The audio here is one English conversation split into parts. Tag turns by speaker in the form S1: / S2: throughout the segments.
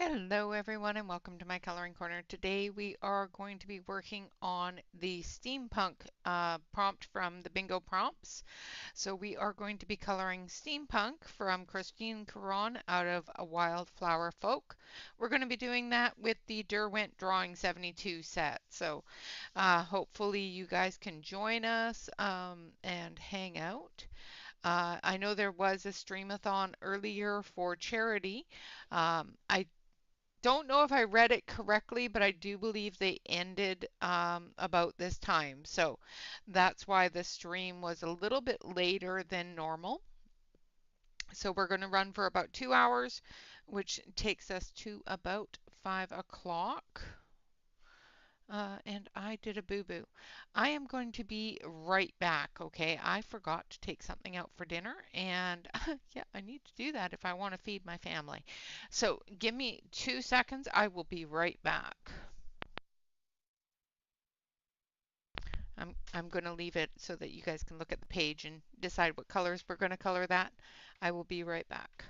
S1: Hello everyone and welcome to my coloring corner. Today we are going to be working on the steampunk prompt from the bingo prompts. So we are going to be coloring steampunk from Karron out of A Wildflower Folk. We're going to be doing that with the Derwent Drawing 72 set. So hopefully you guys can join us and hang out. I know there was a streamathon earlier for charity. I don't know if I read it correctly, but I do believe they ended about this time. So that's why the stream was a little bit later than normal. So we're going to run for about 2 hours, which takes us to about 5 o'clock. And I did a boo-boo. I am going to be right back, okay? I forgot to take something out for dinner, and yeah, I need to do that if I want to feed my family. So give me 2 seconds. I will be right back. I'm going to leave it so that you guys can look at the page and decide what colors we're going to color that. I will be right back.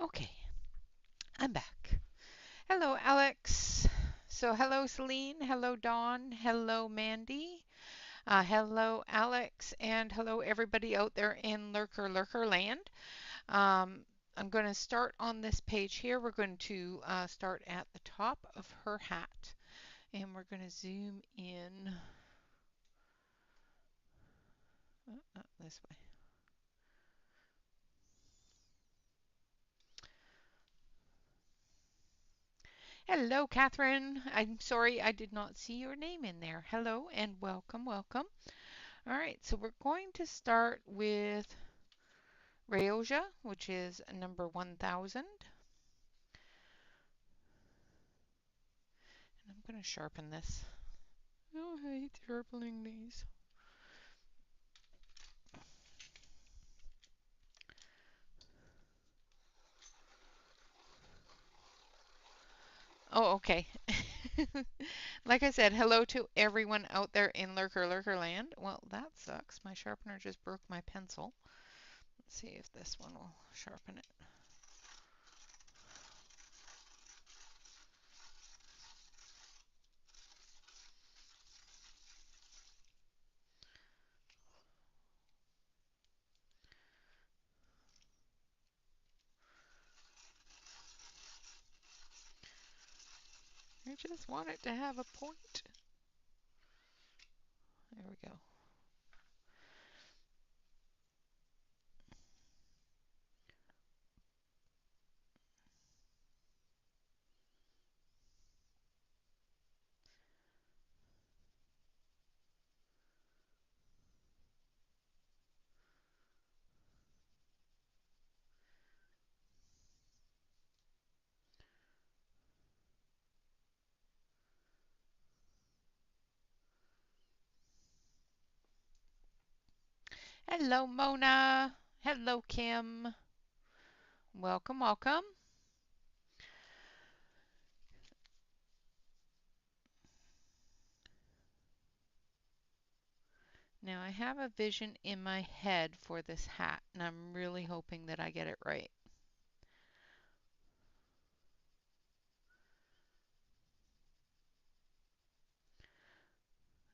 S1: Okay, I'm back. Hello, Alex. So hello, Celine. Hello, Dawn. Hello, Mandy. Hello, Alex, and hello, everybody out there in Lurker land. I'm going to start on this page here. We're going to start at the top of her hat, and we're going to zoom in this way. Hello, Catherine. I'm sorry I did not see your name in there. Hello and welcome, welcome. All right, so we're going to start with Ryoja, which is number 1000. And I'm going to sharpen this. Oh, I hate sharpening these. Oh, okay. Like I said, hello to everyone out there in Lurker land. Well, that sucks. My sharpener just broke my pencil. Let's see if this one will sharpen it. I just want it to have a point. There we go. Hello, Mona. Hello, Kim. Welcome, welcome. Now I have a vision in my head for this hat, and I'm really hoping that I get it right.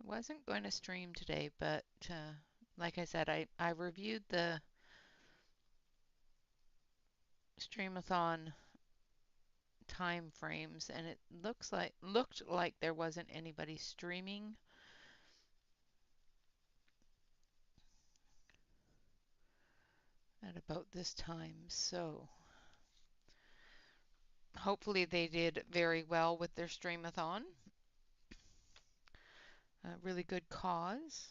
S1: I wasn't going to stream today, but like I said, I reviewed the Streamathon time frames, and it looked like there wasn't anybody streaming at about this time. So hopefully they did very well with their Streamathon. A really good cause.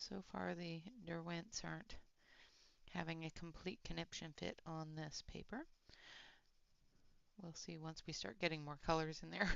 S1: So far the Derwents aren't having a complete conniption fit on this paper. We'll see once we start getting more colors in there.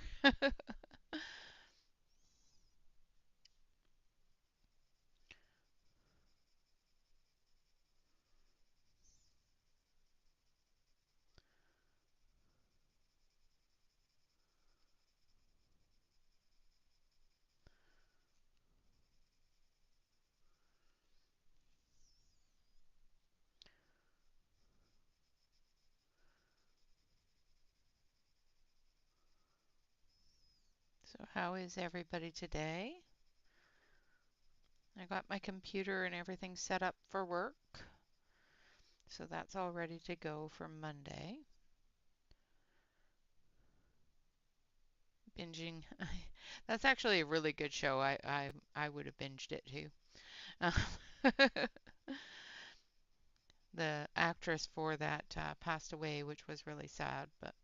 S1: So how is everybody today? I got my computer and everything set up for work. So that's all ready to go for Monday. Binging. That's actually a really good show. I would have binged it too. The actress for that passed away, which was really sad, but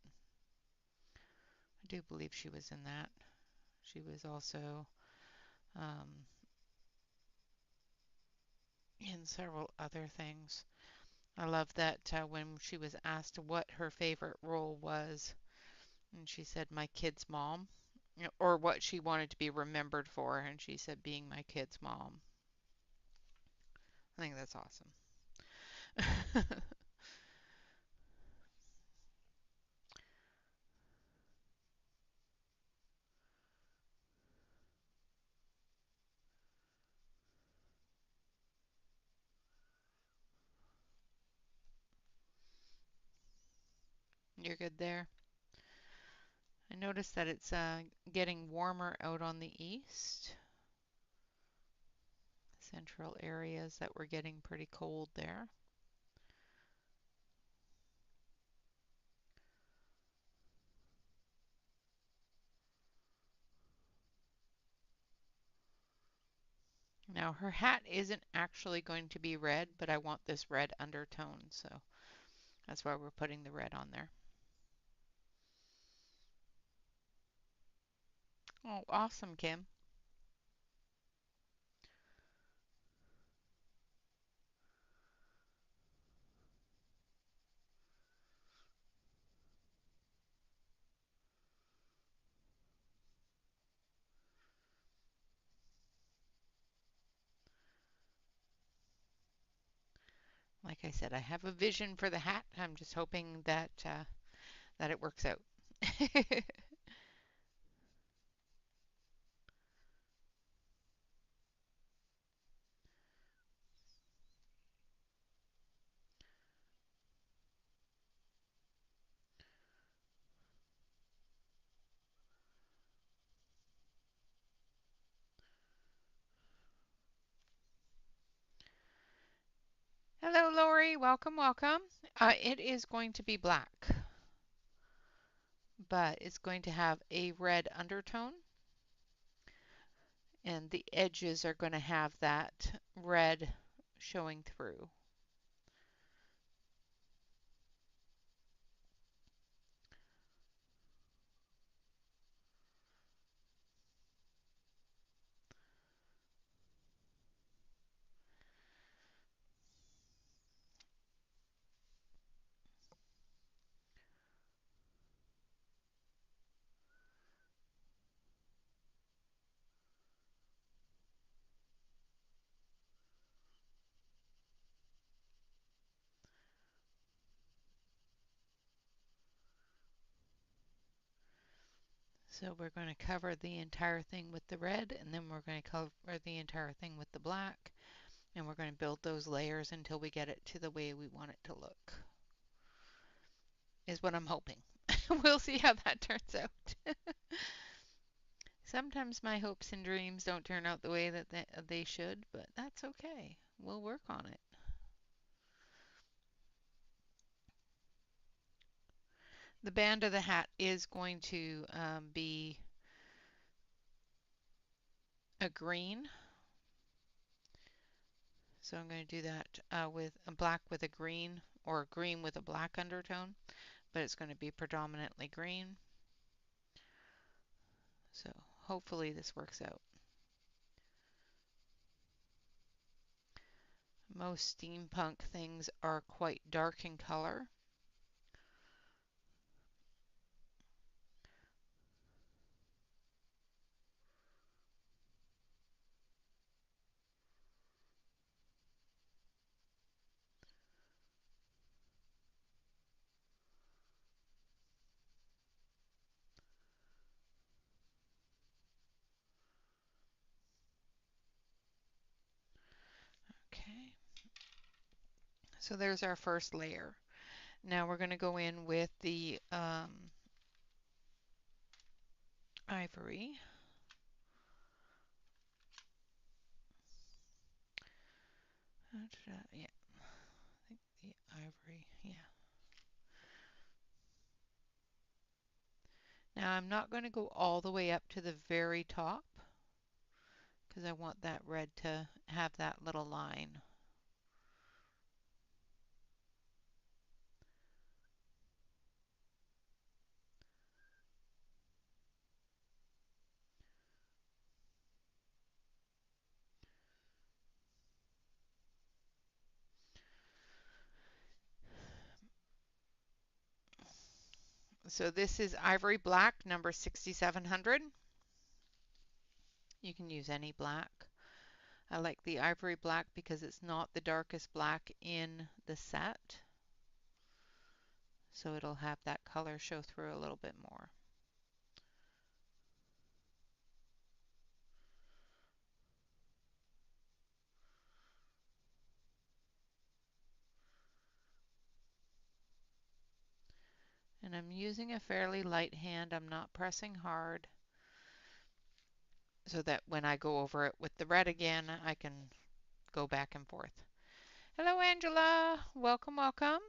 S1: I do believe she was in that. She was also um, in several other things. I love that when she was asked what her favorite role was, and she said, my kid's mom, or what she wanted to be remembered for, and she said, being my kid's mom. I think that's awesome. You're good there? I noticed that it's getting warmer out on the east. Central areas that were getting pretty cold there. Now her hat isn't actually going to be red, but I want this red undertone, so that's why we're putting the red on there. Oh, awesome, Kim. I said, I have a vision for the hat. I'm just hoping that that it works out. Hello, Lori. Welcome, welcome. It is going to be black, but it's going to have a red undertone, and the edges are going to have that red showing through. So we're going to cover the entire thing with the red, and then we're going to cover the entire thing with the black, and we're going to build those layers until we get it to the way we want it to look, is what I'm hoping. We'll see how that turns out. Sometimes my hopes and dreams don't turn out the way that they should, but that's okay. We'll work on it. The band of the hat is going to be a green. So I'm going to do that with a black with a green, or a green with a black undertone, but it's going to be predominantly green. So hopefully this works out. Most steampunk things are quite dark in color. Okay, so there's our first layer. Now we're going to go in with the ivory. Yeah, I think the ivory, yeah. Now I'm not going to go all the way up to the very top because I want that red to have that little line. So this is ivory black, number 6700. You can use any black. I like the ivory black because it's not the darkest black in the set. So it'll have that color show through a little bit more. And I'm using a fairly light hand. I'm not pressing hard so that when I go over it with the red again, I can go back and forth. Hello, Angela. Welcome, welcome.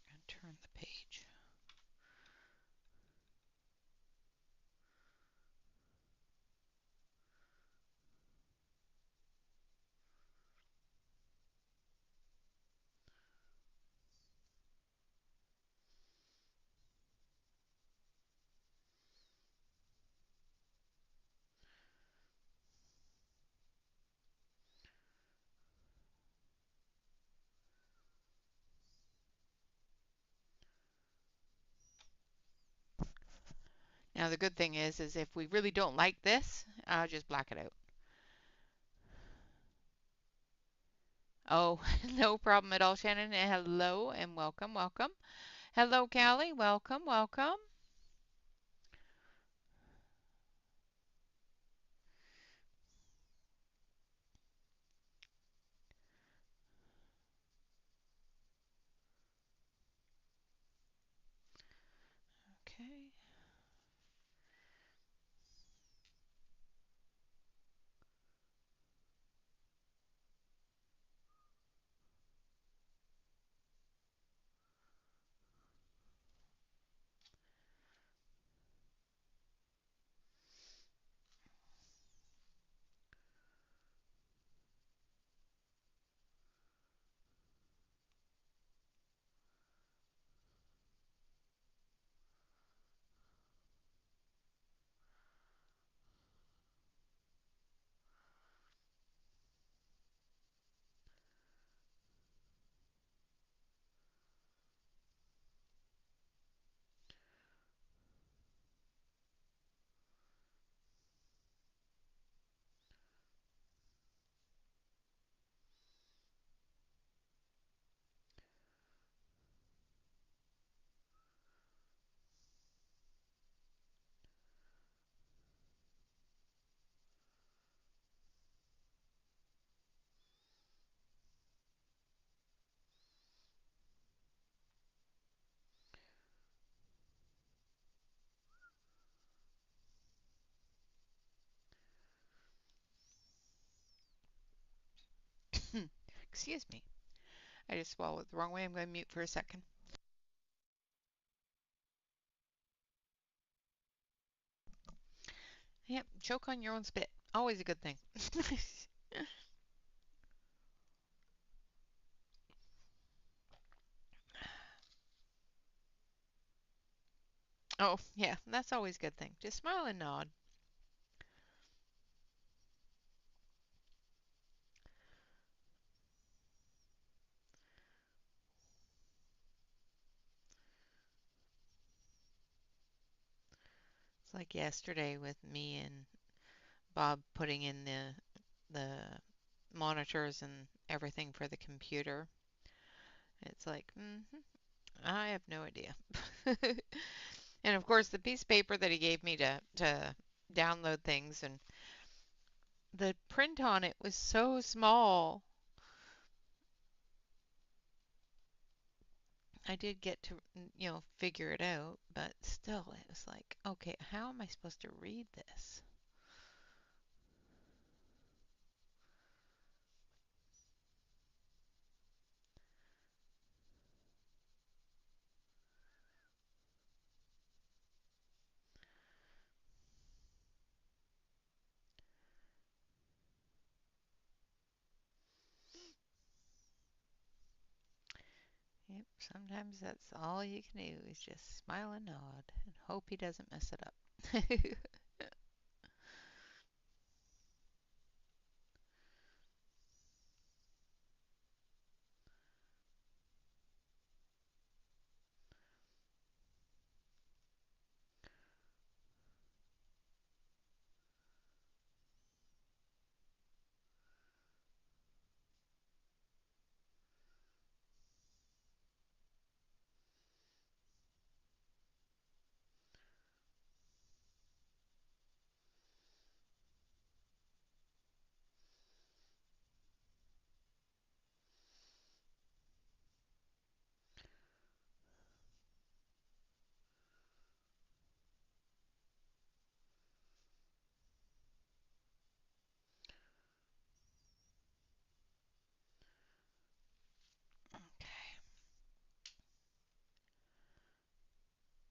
S1: And turn the page. Now the good thing is if we really don't like this, I'll just black it out. Oh, no problem at all, Shannon. Hello and welcome, welcome. Hello, Callie. Welcome, welcome. Okay. Excuse me. I just swallowed the wrong way. I'm going to mute for a second. Yep, choke on your own spit. Always a good thing. Oh, yeah, that's always a good thing. Just smile and nod. It's like yesterday with me and Bob putting in the monitors and everything for the computer. It's like, I have no idea. And of course, the piece of paper that he gave me to download things and the print on it was so small. I did get to, figure it out, but still, it was like, okay, how am I supposed to read this? Yep, sometimes that's all you can do is just smile and nod and hope he doesn't mess it up.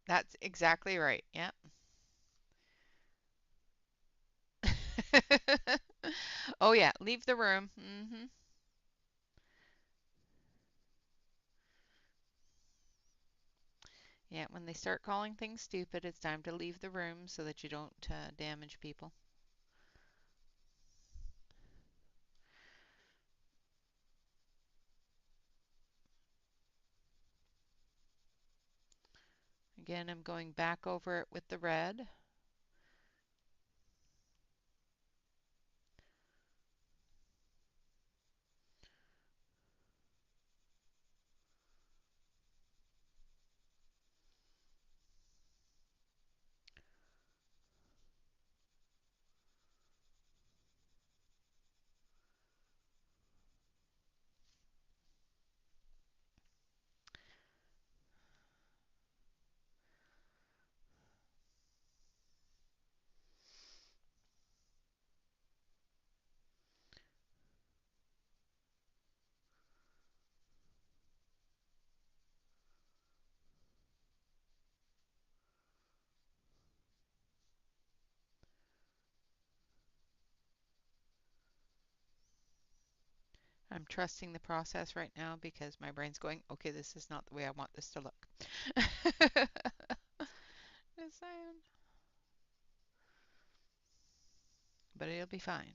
S1: That's exactly right. Yep. Oh yeah, leave the room. Yeah, when they start calling things stupid, it's time to leave the room so that you don't damage people. Again, I'm going back over it with the red. I'm trusting the process right now because my brain's going, okay, this is not the way I want this to look. Just saying. But it'll be fine.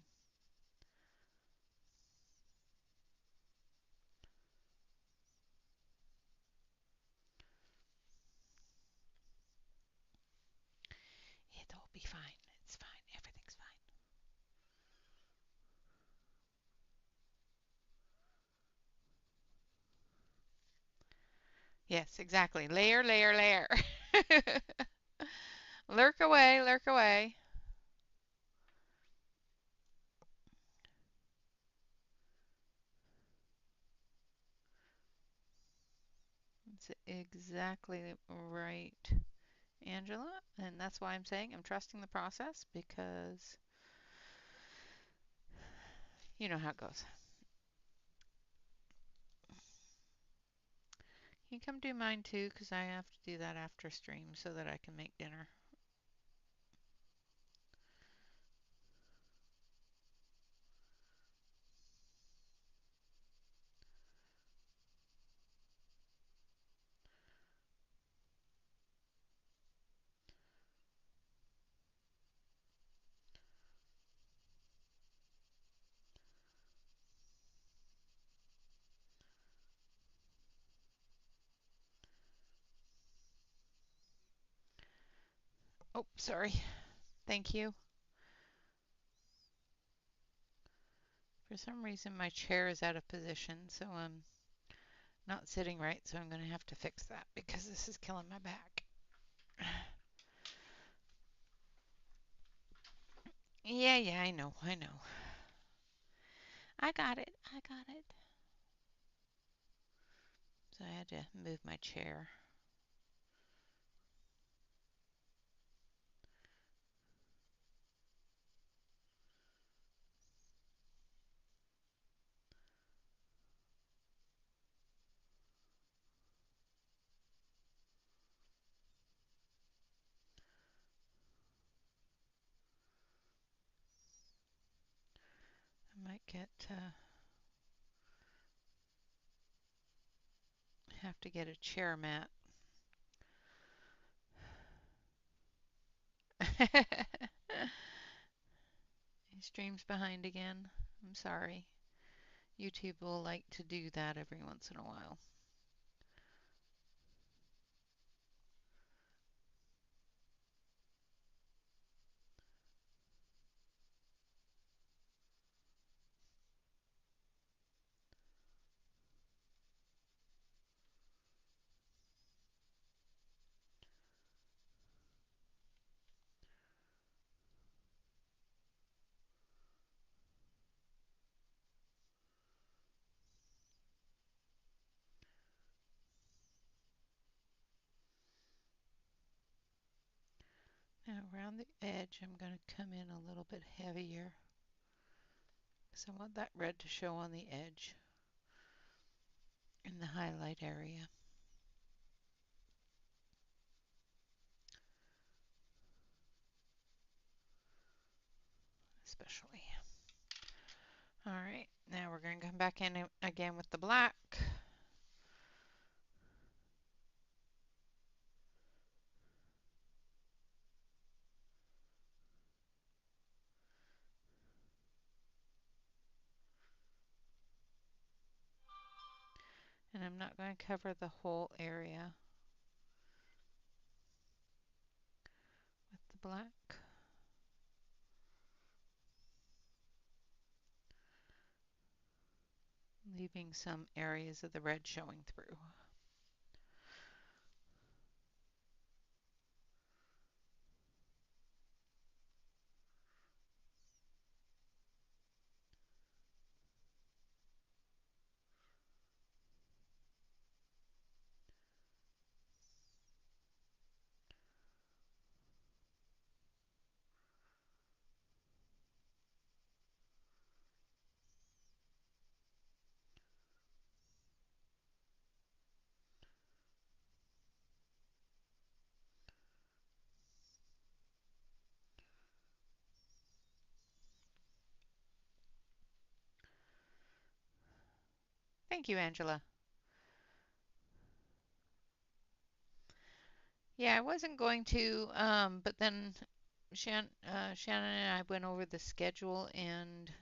S1: It'll be fine. It's fine. Everything's fine. Yes, exactly. Layer, layer, layer. Lurk away, lurk away. That's exactly right, Angela. And that's why I'm saying I'm trusting the process because you know how it goes. You can come do mine too because I have to do that after stream so that I can make dinner. Oh, sorry. Thank you. For some reason my chair is out of position, so I'm not sitting right, so I'm going to have to fix that because this is killing my back. Yeah, I know, I know. I got it, I got it. So I had to move my chair. I might have to get a chair mat. Stream's behind again. I'm sorry. YouTube will like to do that every once in a while. Now around the edge I'm going to come in a little bit heavier because I want that red to show on the edge in the highlight area. Especially. Alright, now we're going to come back in again with the black. And I'm not going to cover the whole area with the black. Leaving some areas of the red showing through. Thank you, Angela. Yeah, I wasn't going to, but then Shannon and I went over the schedule, and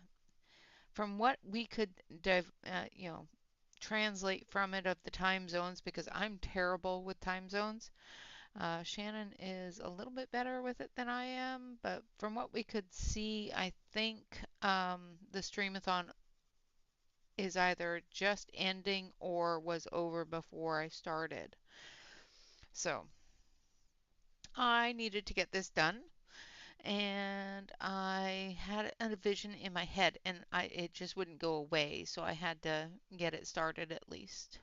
S1: from what we could translate from it of the time zones, because I'm terrible with time zones. Shannon is a little bit better with it than I am, but from what we could see, I think the streamathon is either just ending or was over before I started. So I needed to get this done, and I had a vision in my head, and it just wouldn't go away, so I had to get it started at least.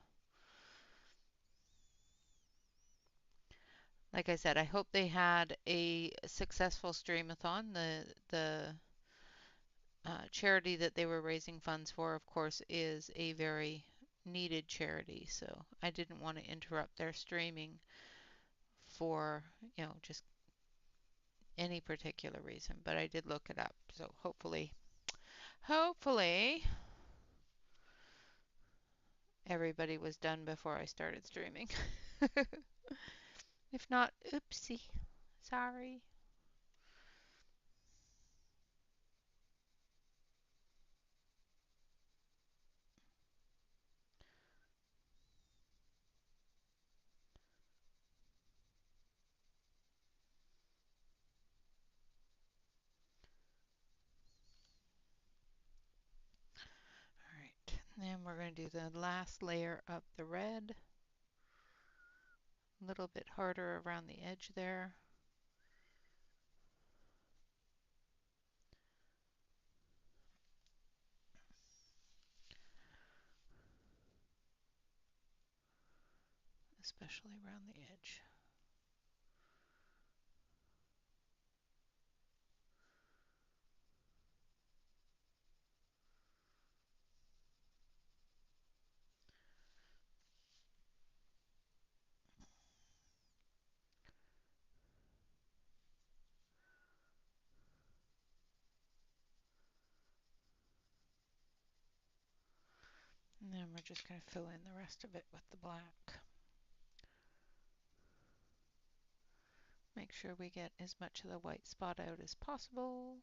S1: Like I said, I hope they had a successful streamathon. The charity that they were raising funds for, of course, is a very needed charity, so I didn't want to interrupt their streaming for, just any particular reason, but I did look it up. So hopefully everybody was done before I started streaming. If not, oopsie. Sorry. All right. Then we're going to do the last layer of the red. A little bit harder around the edge there. Especially around the edge. And then we're just going to fill in the rest of it with the black. Make sure we get as much of the white spot out as possible.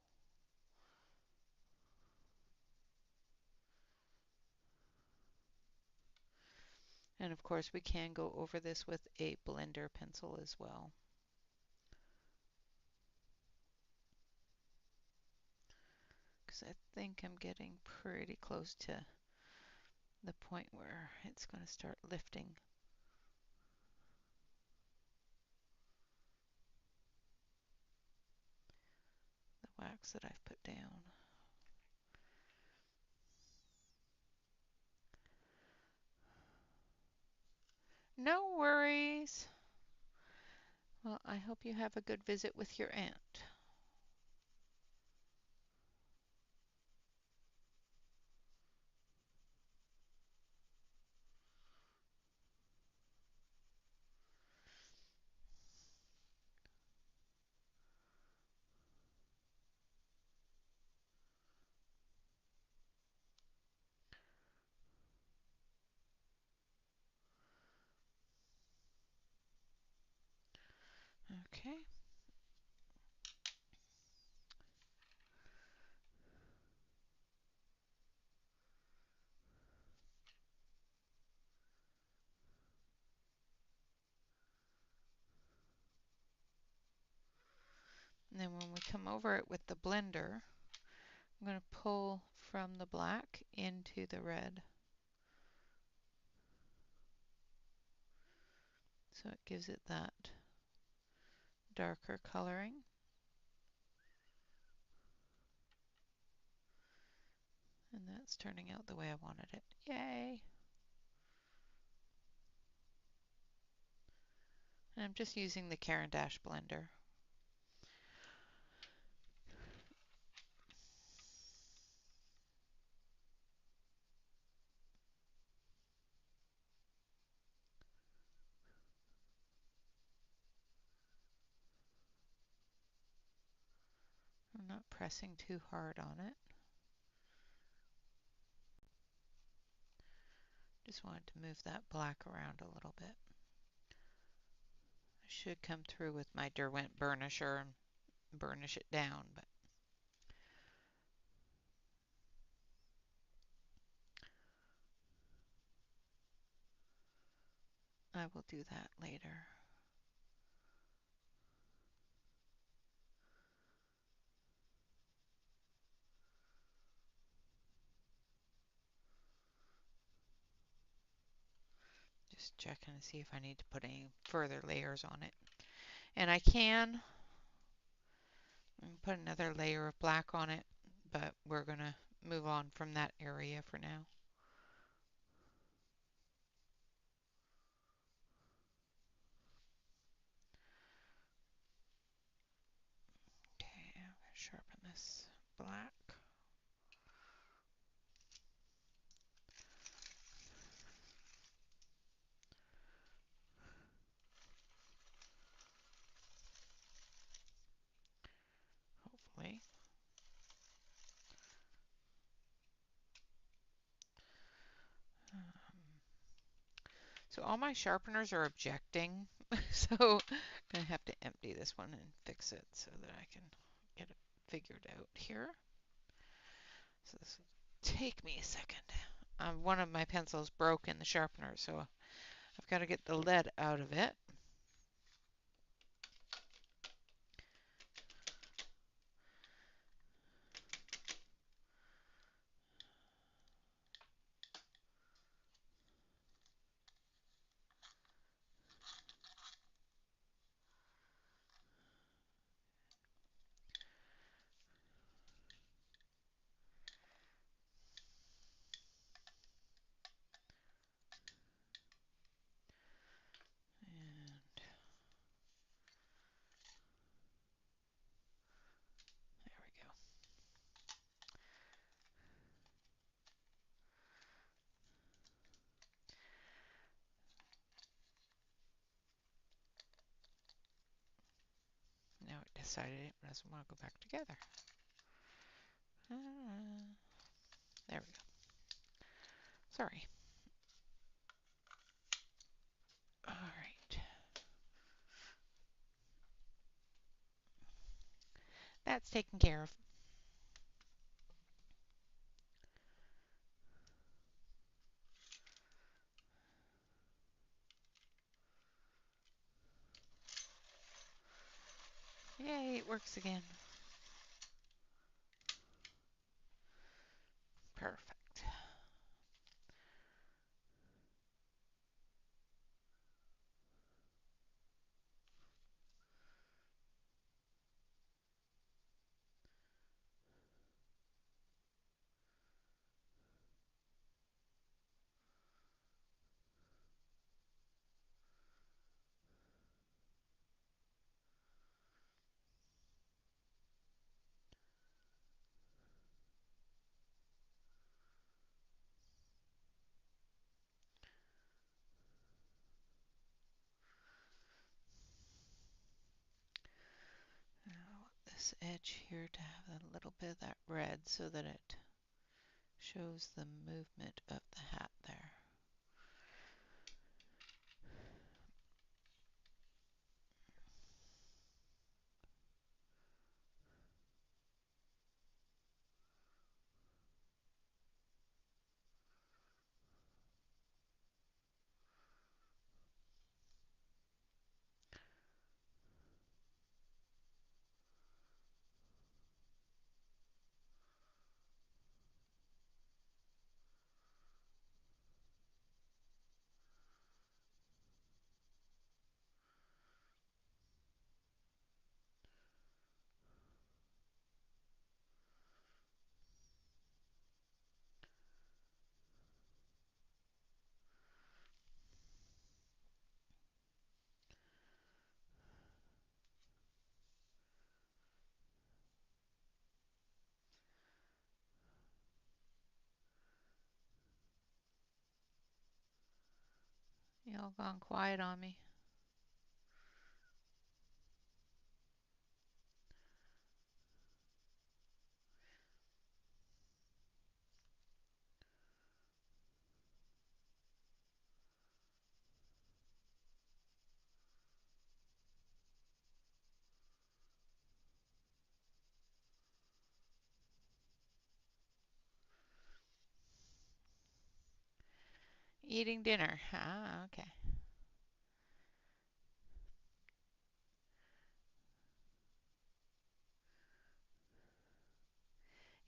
S1: And of course we can go over this with a blender pencil as well. Because I think I'm getting pretty close to the point where it's going to start lifting the wax that I've put down. No worries. Well, I hope you have a good visit with your aunt. Okay. And then when we come over it with the blender, I'm going to pull from the black into the red. So it gives it that darker coloring. And that's turning out the way I wanted it. Yay! And I'm just using the Karron blender. I'm not pressing too hard on it. Just wanted to move that black around a little bit. I should come through with my Derwent burnisher and burnish it down, but I will do that later. Just checking to see if I need to put any further layers on it. And I can put another layer of black on it, but we're going to move on from that area for now. Okay, I'm going to sharpen this black. Hopefully. So all my sharpeners are objecting, so I'm going to have to empty this one and fix it so that I can get it figured out here. So this will take me a second. One of my pencils broke in the sharpener, so I've got to get the lead out of it. And there we go. Now it decided it doesn't want to go back together. There we go. Sorry. All right. That's taken care of. Yay, it works again. Perfect. Now I want this edge here to have a little bit of that red so that it shows the movement of the hat there. Y'all gone quiet on me. Eating dinner. Ah, okay.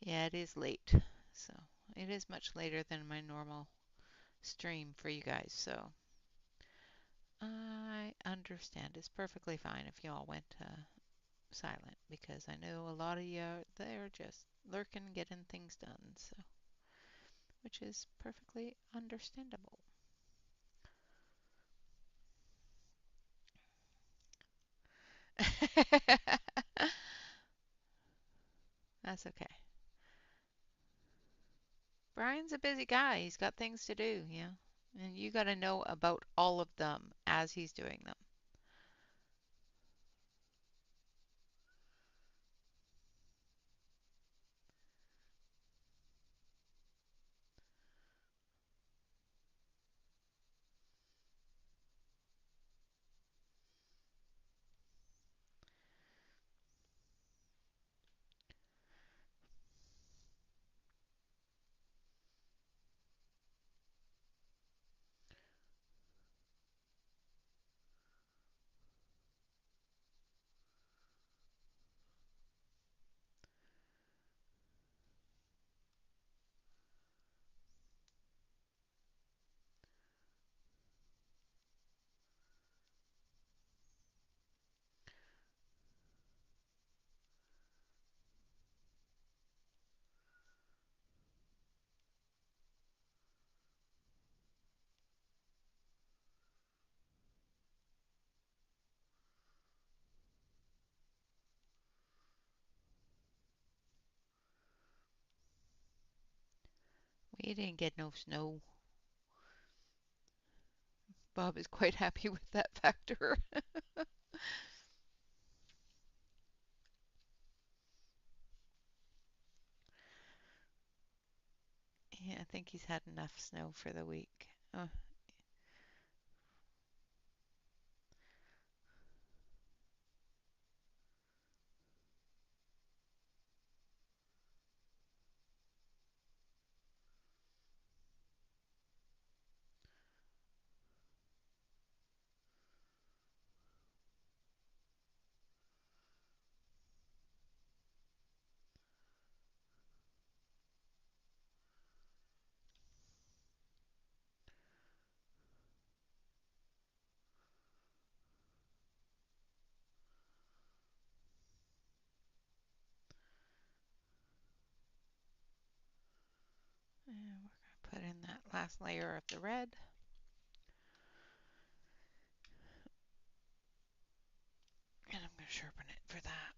S1: Yeah, it is late. So it is much later than my normal stream for you guys. So I understand. It's perfectly fine if y'all went silent because I know a lot of you are there just lurking, getting things done. So, which is perfectly understandable. That's okay. Brian's a busy guy. He's got things to do, yeah. And you got to know about all of them as he's doing them. We didn't get no snow. Bob is quite happy with that factor. Yeah, I think he's had enough snow for the week. And we're going to put in that last layer of the red. And I'm going to sharpen it for that.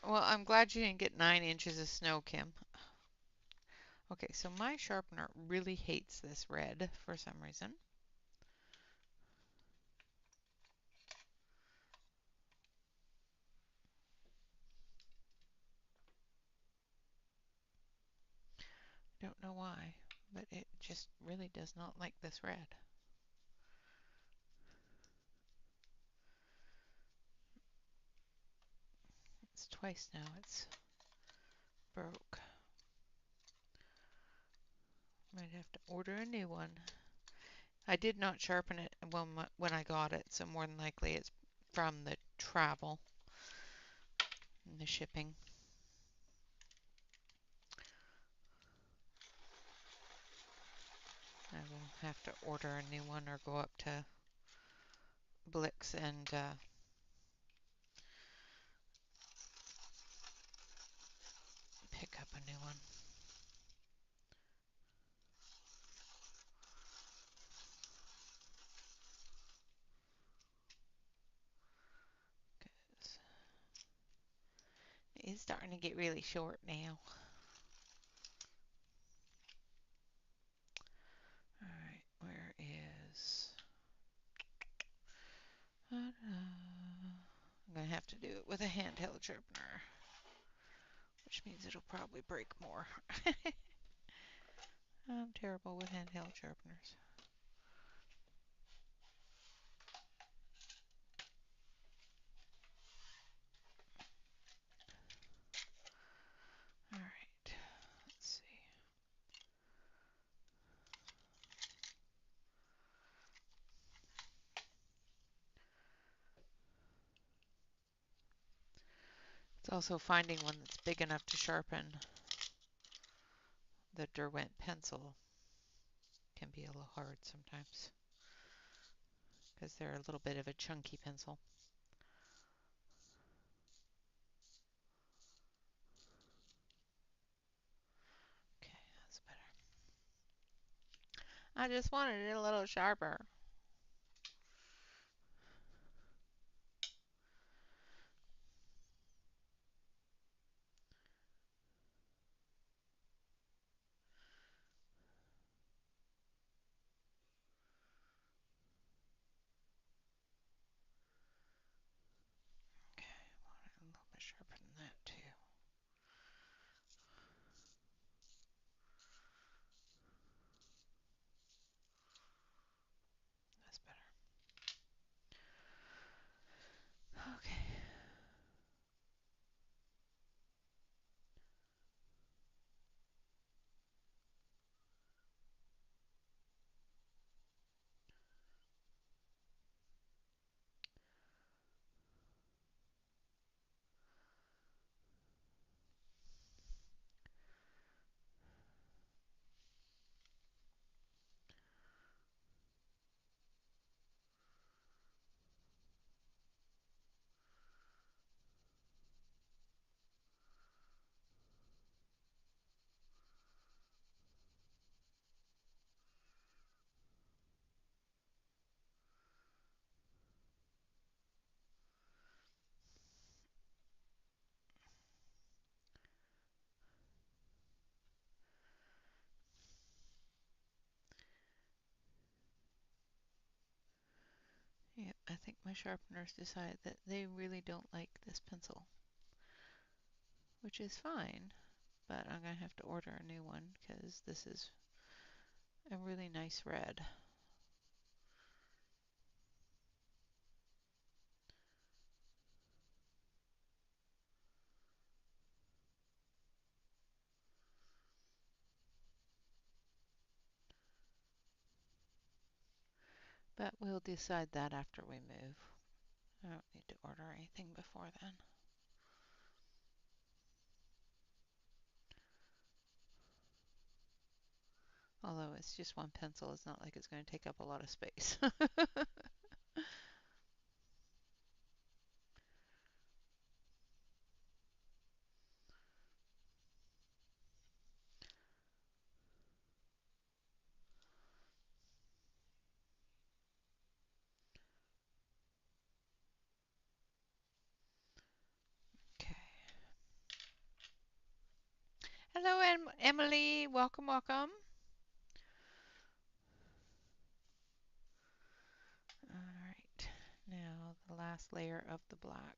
S1: Well, I'm glad you didn't get 9 inches of snow, Kim. Okay, so my sharpener really hates this red for some reason. Don't know why, but it just really does not like this red. It's twice now it's broke. Might have to order a new one. I did not sharpen it when I got it, so more than likely it's from the travel and the shipping. I will have to order a new one or go up to Blix and pick up a new one. It's starting to get really short now. Alright, where is... I'm going to have to do it with a handheld sharpener, which means it'll probably break more. I'm terrible with handheld sharpeners. It's also finding one that's big enough to sharpen the Derwent pencil can be a little hard sometimes because they're a little bit of a chunky pencil. Okay, that's better. I just wanted it a little sharper. Okay, I want it a little bit sharper than that too. That's better. Okay. Yeah, I think my sharpeners decided that they really don't like this pencil, which is fine, but I'm going to have to order a new one because this is a really nice red. But we'll decide that after we move. I don't need to order anything before then. Although it's just one pencil, it's not like it's going to take up a lot of space. Okay. Hello, Emily. Welcome, welcome. All right. Now the last layer of the black.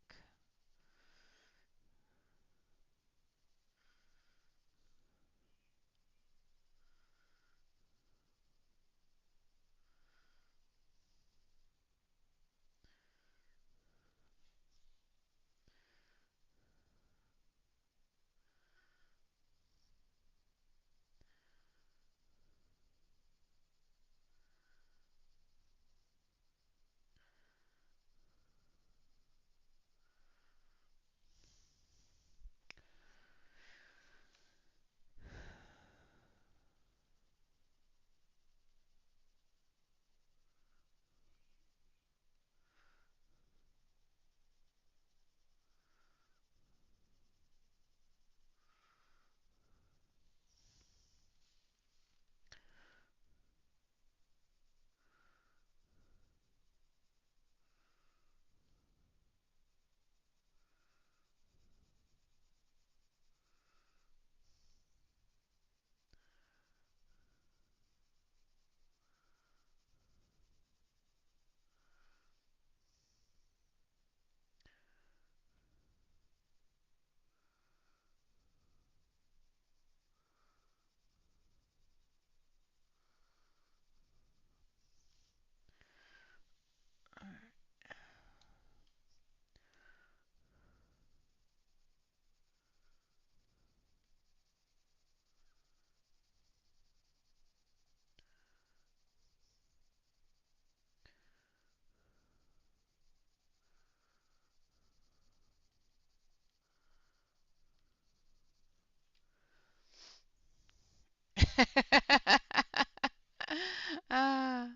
S1: Ah,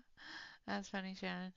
S1: that's funny, Shannon.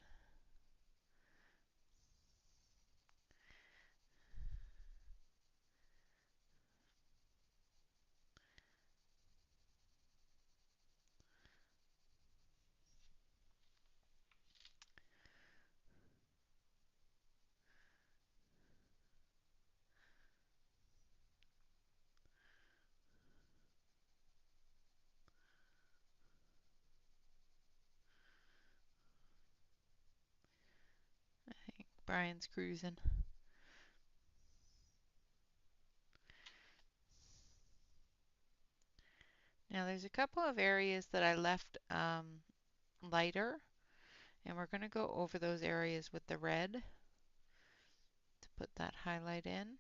S1: Brian's cruising. Now there's a couple of areas that I left lighter, and we're going to go over those areas with the red to put that highlight in.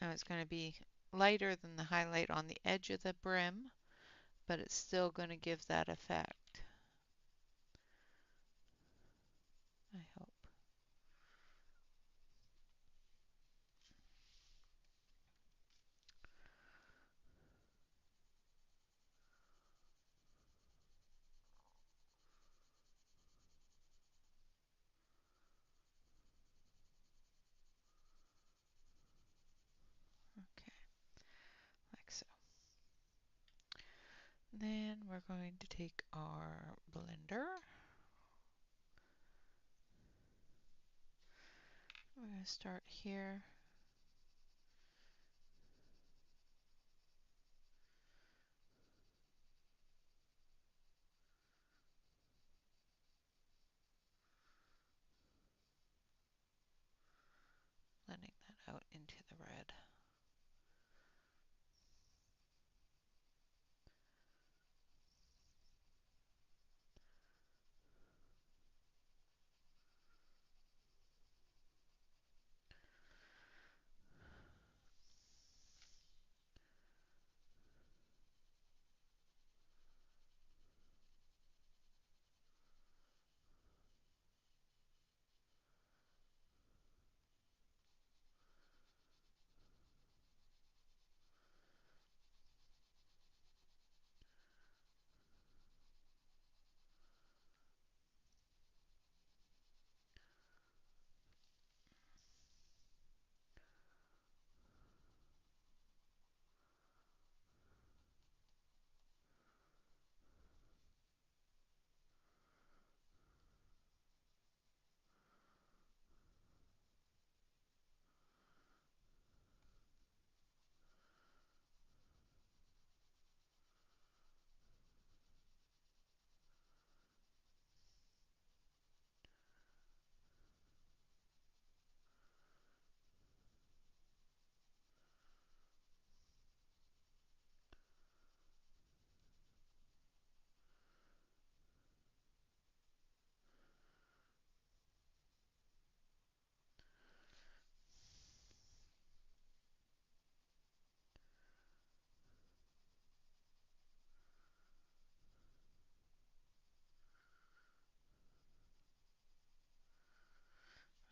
S1: Now it's going to be lighter than the highlight on the edge of the brim, but it's still going to give that effect, I hope. Okay, like so. Then we're going to take our blender. We're going to start here. Blending that out into the red.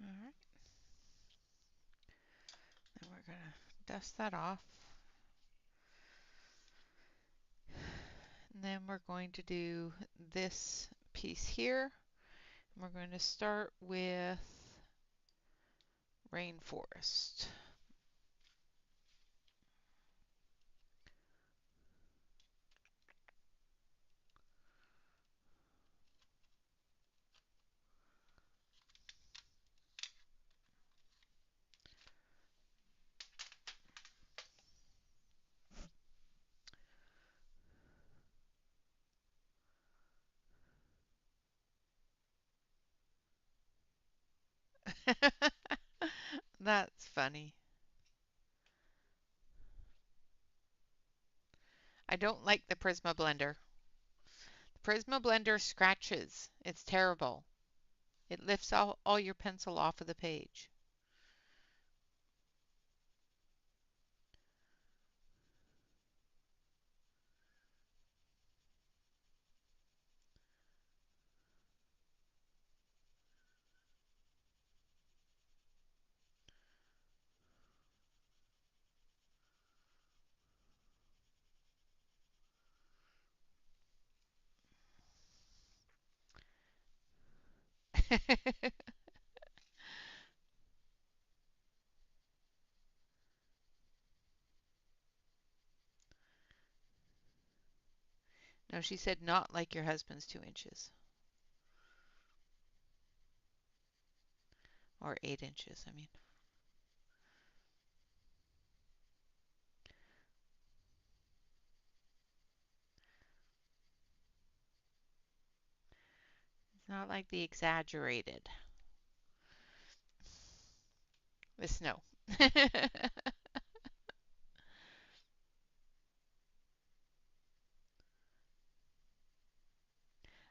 S1: All right. Then we're going to dust that off. And then we're going to do this piece here. We're going to start with rainforest. That's funny. I don't like the Prisma blender. The Prisma blender scratches. It's terrible. It lifts all your pencil off of the page. No, she said not like your husband's 2 inches. Or 8 inches, I mean. It's not like the exaggerated. The snow.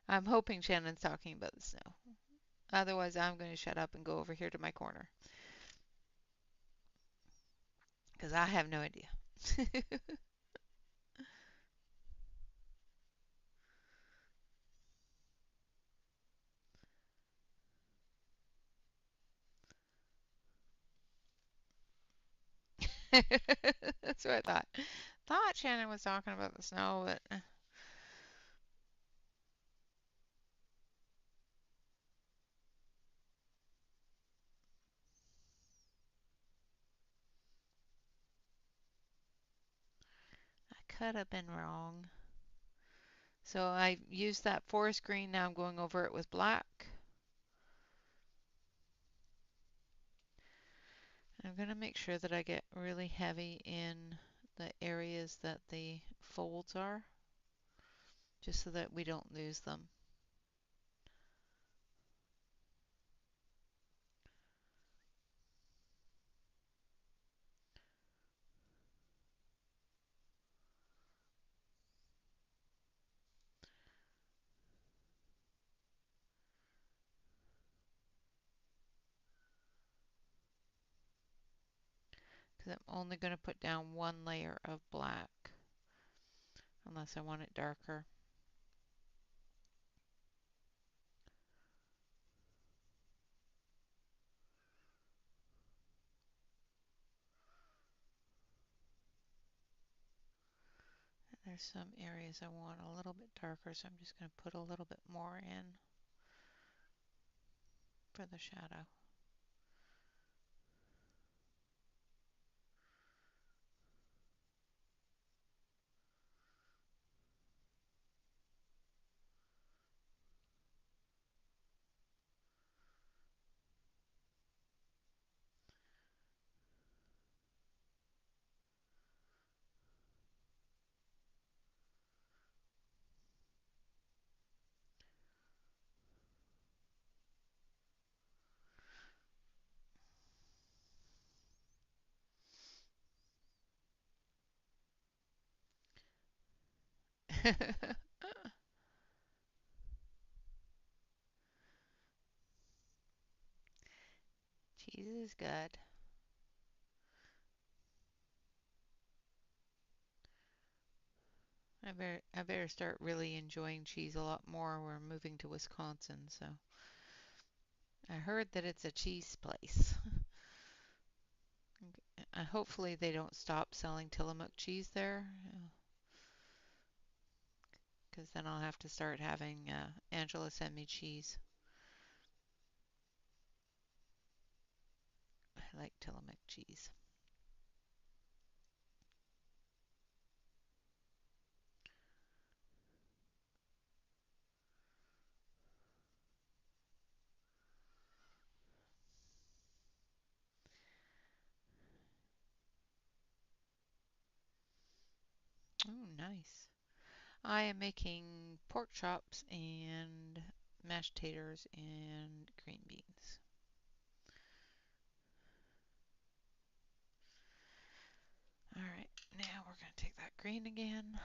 S1: I'm hoping Shannon's talking about the snow. Otherwise, I'm going to shut up and go over here to my corner. Because I have no idea. That's what I thought. Thought Shannon was talking about the snow, but I could have been wrong. So I used that forest green. Now I'm going over it with black. I'm going to make sure that I get really heavy in the areas that the folds are, just so that we don't lose them. Because I'm only going to put down one layer of black, unless I want it darker. There's some areas I want a little bit darker, so I'm just going to put a little bit more in for the shadow. Cheese is good. I better start really enjoying cheese a lot more. We're moving to Wisconsin, so I heard that it's a cheese place. Hopefully they don't stop selling Tillamook cheese there, because then I'll have to start having Angela send me cheese. I like Tillamook cheese. Oh, nice. I am making pork chops and mashed taters and green beans. All right, now we're going to take that green again.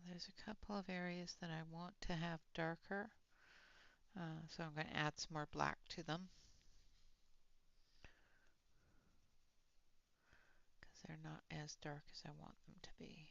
S1: There's a couple of areas that I want to have darker, so I'm going to add some more black to them because they're not as dark as I want them to be.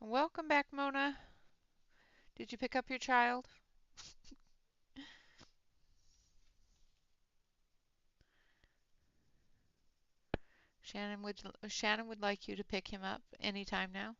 S1: Welcome back, Mona. Did you pick up your child? Shannon would like you to pick him up anytime now.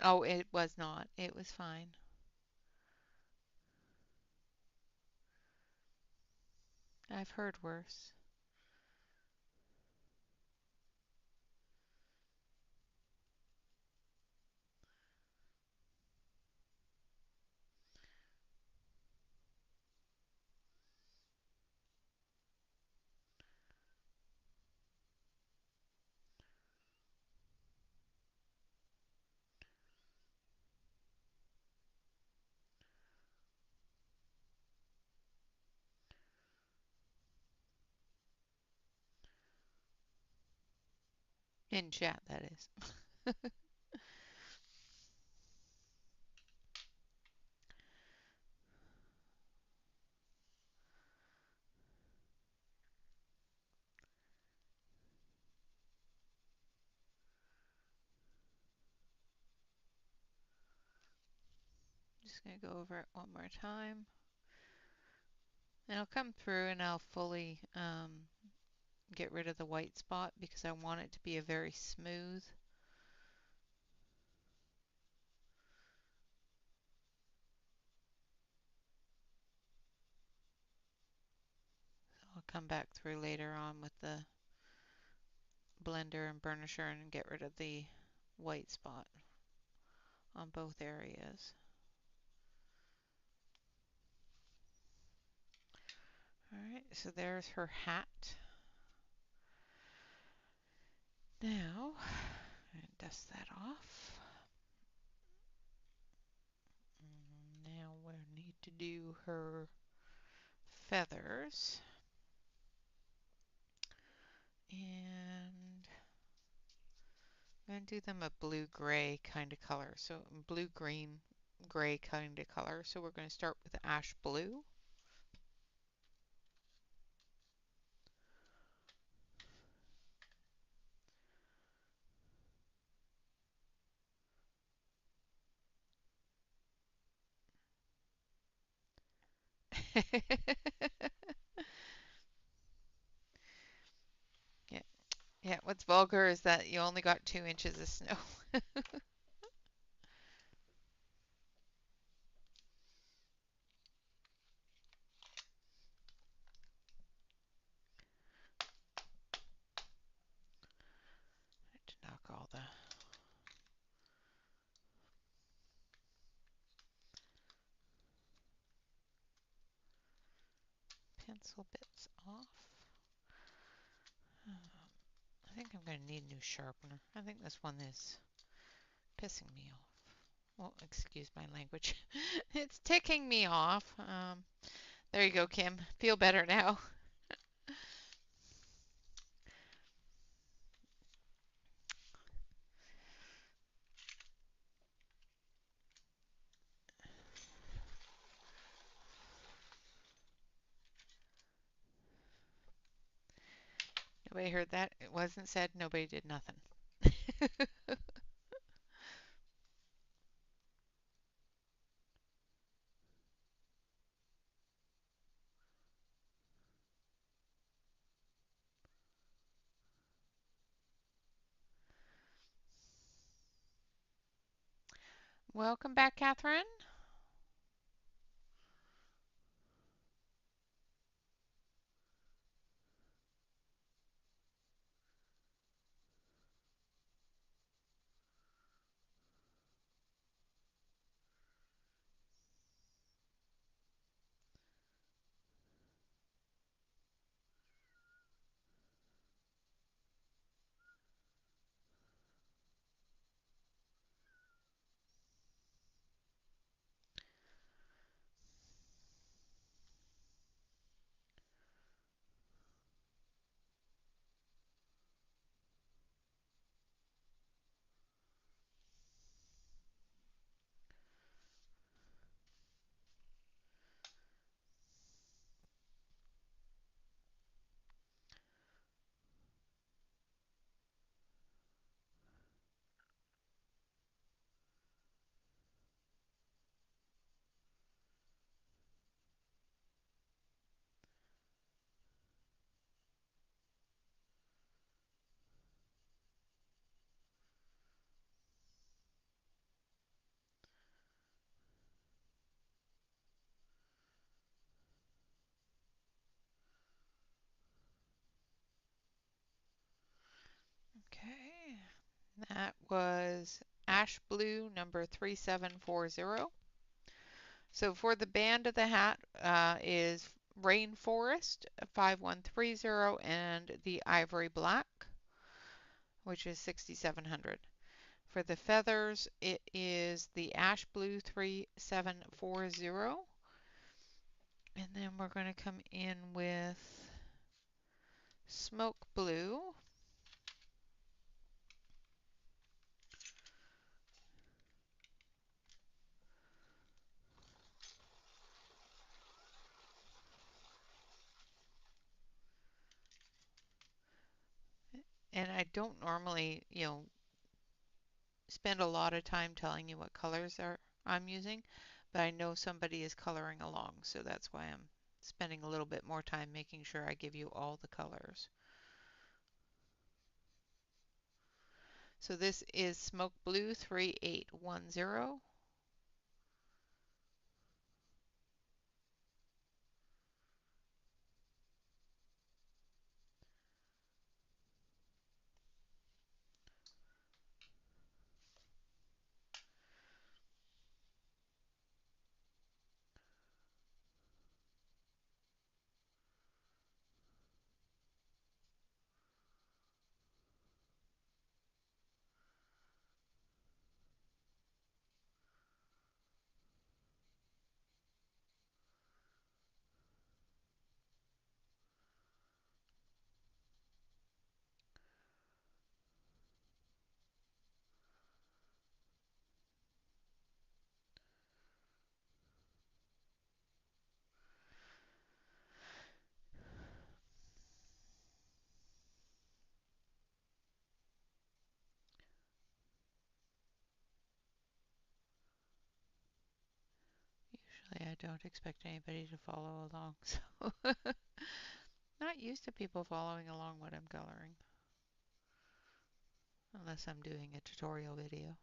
S1: Oh, it was not. It was fine. I've heard worse. In chat, that is. Just going to go over it one more time. And I'll come through and I'll fully get rid of the white spot because I want it to be a very smooth. So I'll come back through later on with the blender and burnisher and get rid of the white spot on both areas. Alright, so there's her hat. Now, dust that off. Now we need to do her feathers. And I'm going to do them a blue-gray kind of color. So blue-green, gray kind of color. So we're going to start with ash blue. Yeah, yeah. What's vulgar is that you only got 2 inches of snow. To knock all the pencil bits off. I think I'm going to need a new sharpener. I think this one is pissing me off. Well, excuse my language. It's ticking me off. There you go, Kim. Feel better now. Nobody heard that. It wasn't said. Nobody did nothing. Welcome back, Catherine. Okay, that was ash blue number 3740. So for the band of the hat is Rainforest 5130 and the Ivory Black, which is 6700. For the feathers, it is the Ash Blue 3740. And then we're going to come in with Smoke Blue. And I don't normally, spend a lot of time telling you what colors I'm using, but I know somebody is coloring along, so that's why I'm spending a little bit more time making sure I give you all the colors. So this is Smoke Blue 3810. Usually I don't expect anybody to follow along, so not used to people following along what I'm coloring, unless I'm doing a tutorial video.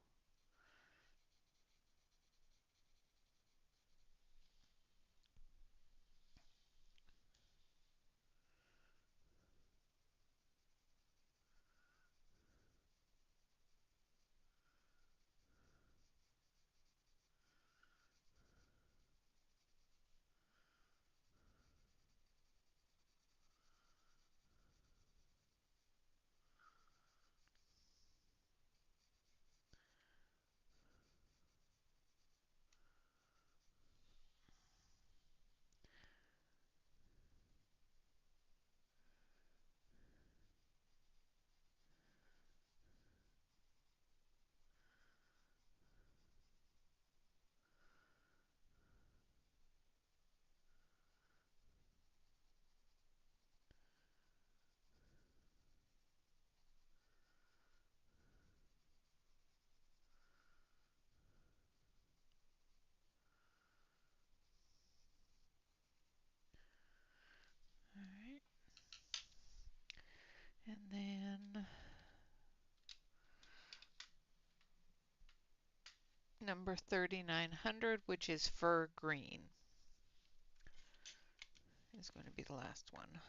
S1: number 3900, which is fur green, is going to be the last one.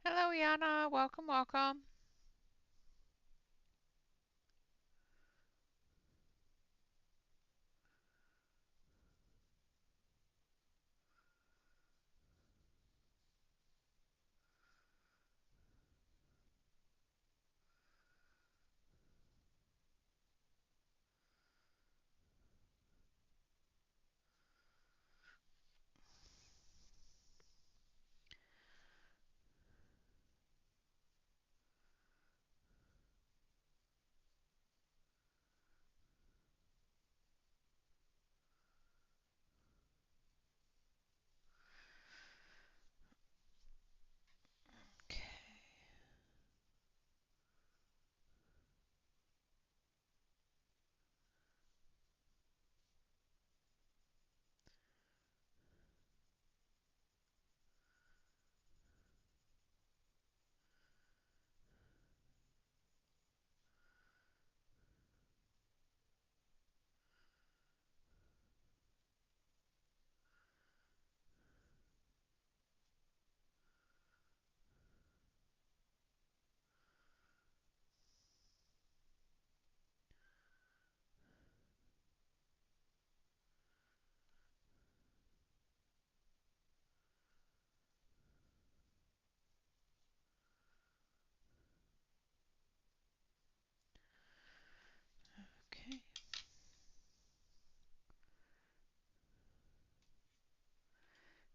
S1: Hello, Yana. Welcome, welcome. Okay. Okay.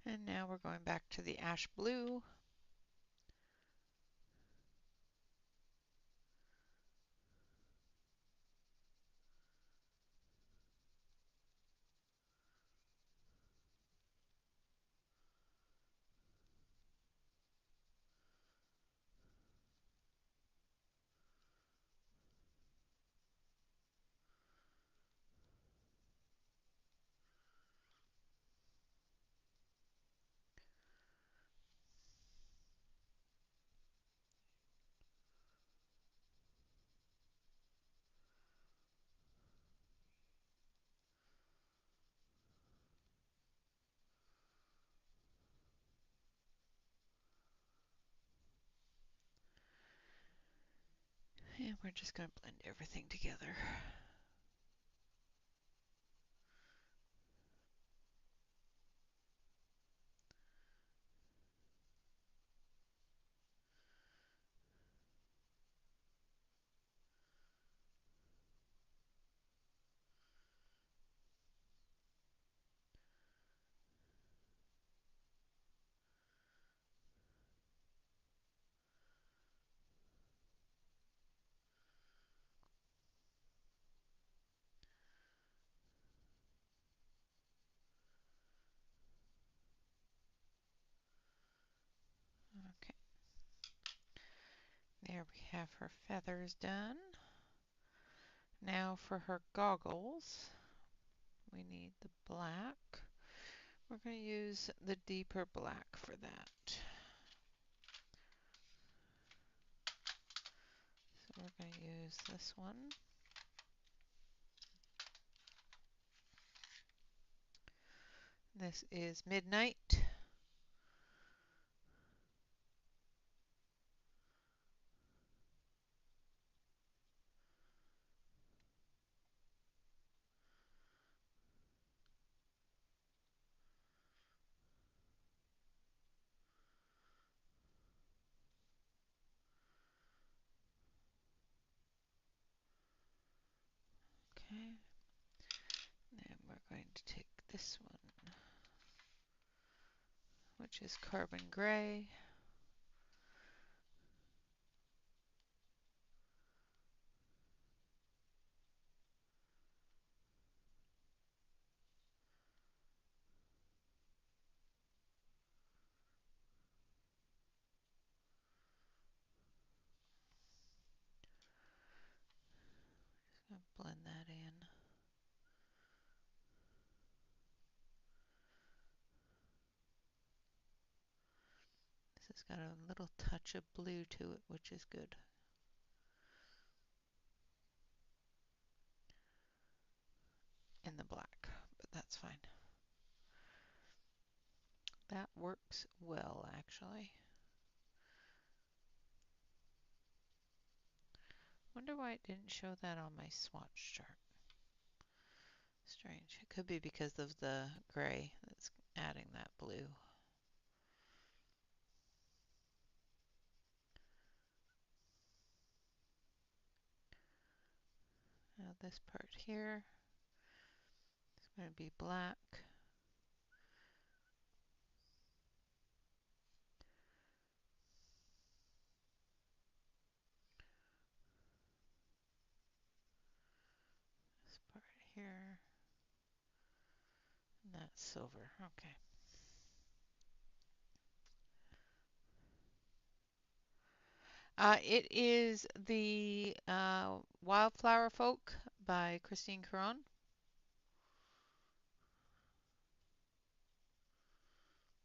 S1: And now we're going back to the ash blue. And we're just going to blend everything together. Okay. There we have her feathers done. Now for her goggles. We need the black. We're going to use the deeper black for that. So we're going to use this one. This is Midnight. Okay. Then we're going to take this one, which is Carbon Gray. Just going to blend that in. This has got a little touch of blue to it, which is good. In the black, but that's fine. That works well, actually. Wonder why it didn't show that on my swatch chart. Strange. It could be because of the gray that's adding that blue. Now this part here is going to be black. This part here. And that's silver. Okay. It is the Wildflower Folk by Karron.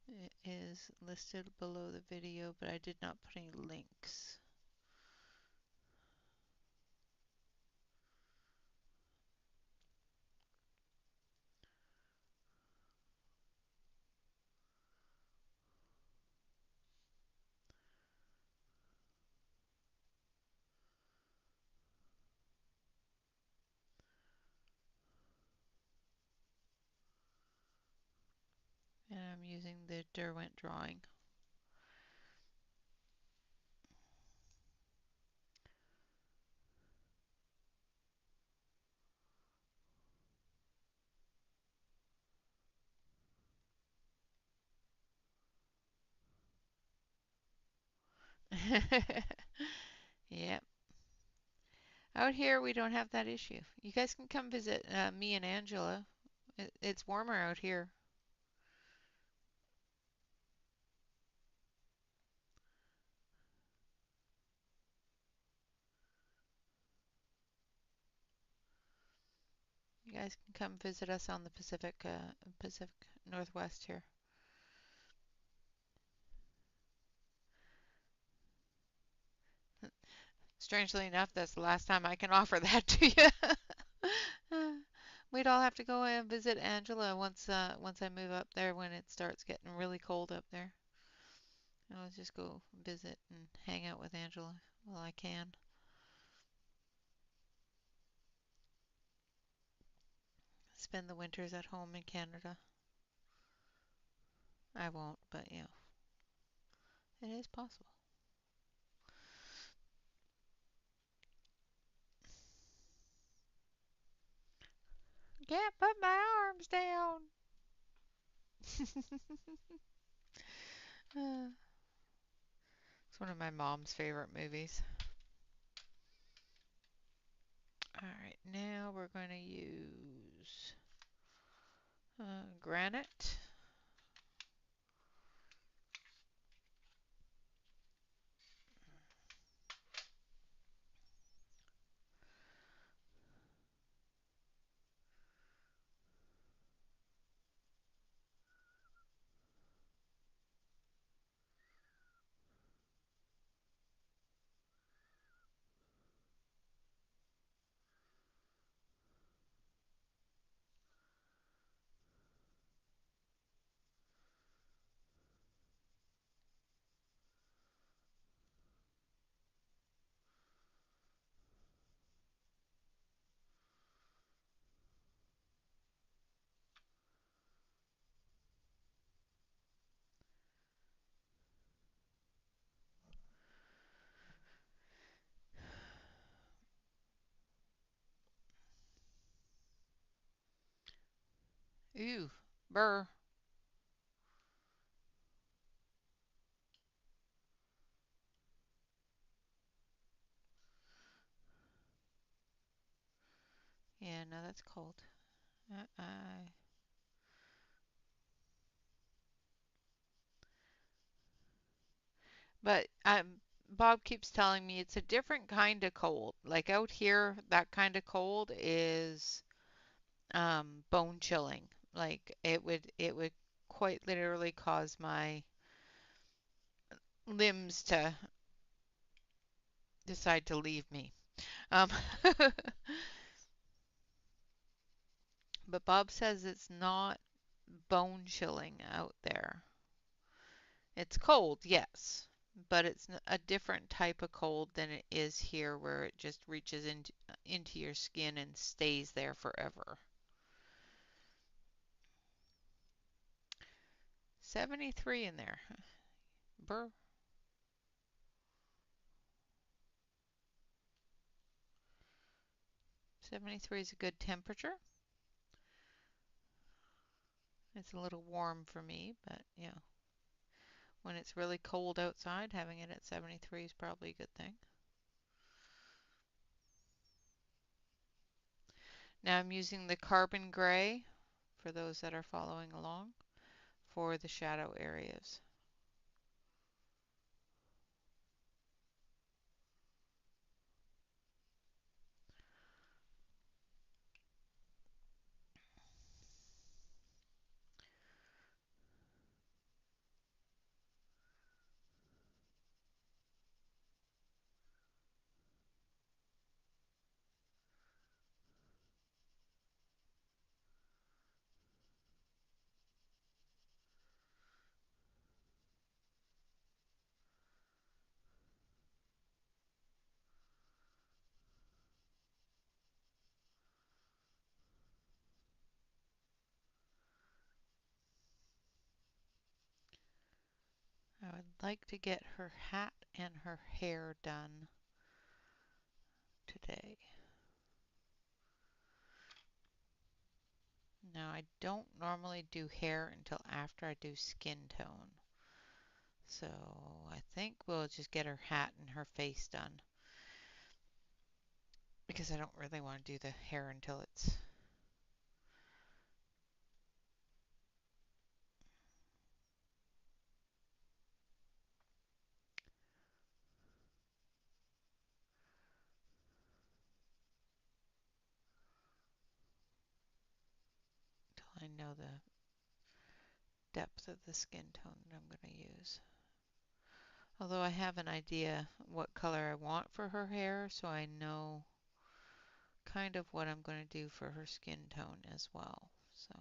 S1: It is listed below the video, but I did not put any links. And I'm using the Derwent Drawing. Yep. Out here we don't have that issue. You guys can come visit me and Angela. It's warmer out here. You guys can come visit us on the Pacific Northwest here. Strangely enough, that's the last time I can offer that to you. We'd all have to go and visit Angela once I move up there when it starts getting really cold up there. I'll just go visit and hang out with Angela while I can. Spend the winters at home in Canada. I won't, but you know, it is possible. Can't put my arms down. It's one of my mom's favorite movies. Alright, now we're going to use granite. Ooh, burr. Yeah, no, that's cold. Uh-uh. But Bob keeps telling me it's a different kind of cold. Like out here, that kind of cold is bone chilling. Like it would quite literally cause my limbs to decide to leave me. Um, but Bob says it's not bone chilling out there. It's cold, yes, but it's a different type of cold than it is here where it just reaches into your skin and stays there forever. 73 in there. Burr. 73 is a good temperature. It's a little warm for me, but yeah, when it's really cold outside, having it at 73 is probably a good thing. Now I'm using the carbon gray for those that are following along for the shadow areas. I would like to get her hat and her hair done today. Now I don't normally do hair until after I do skin tone. So I think we'll just get her hat and her face done because I don't really want to do the hair until I know the depth of the skin tone that I'm going to use. Although I have an idea what color I want for her hair, so I know kind of what I'm going to do for her skin tone as well. So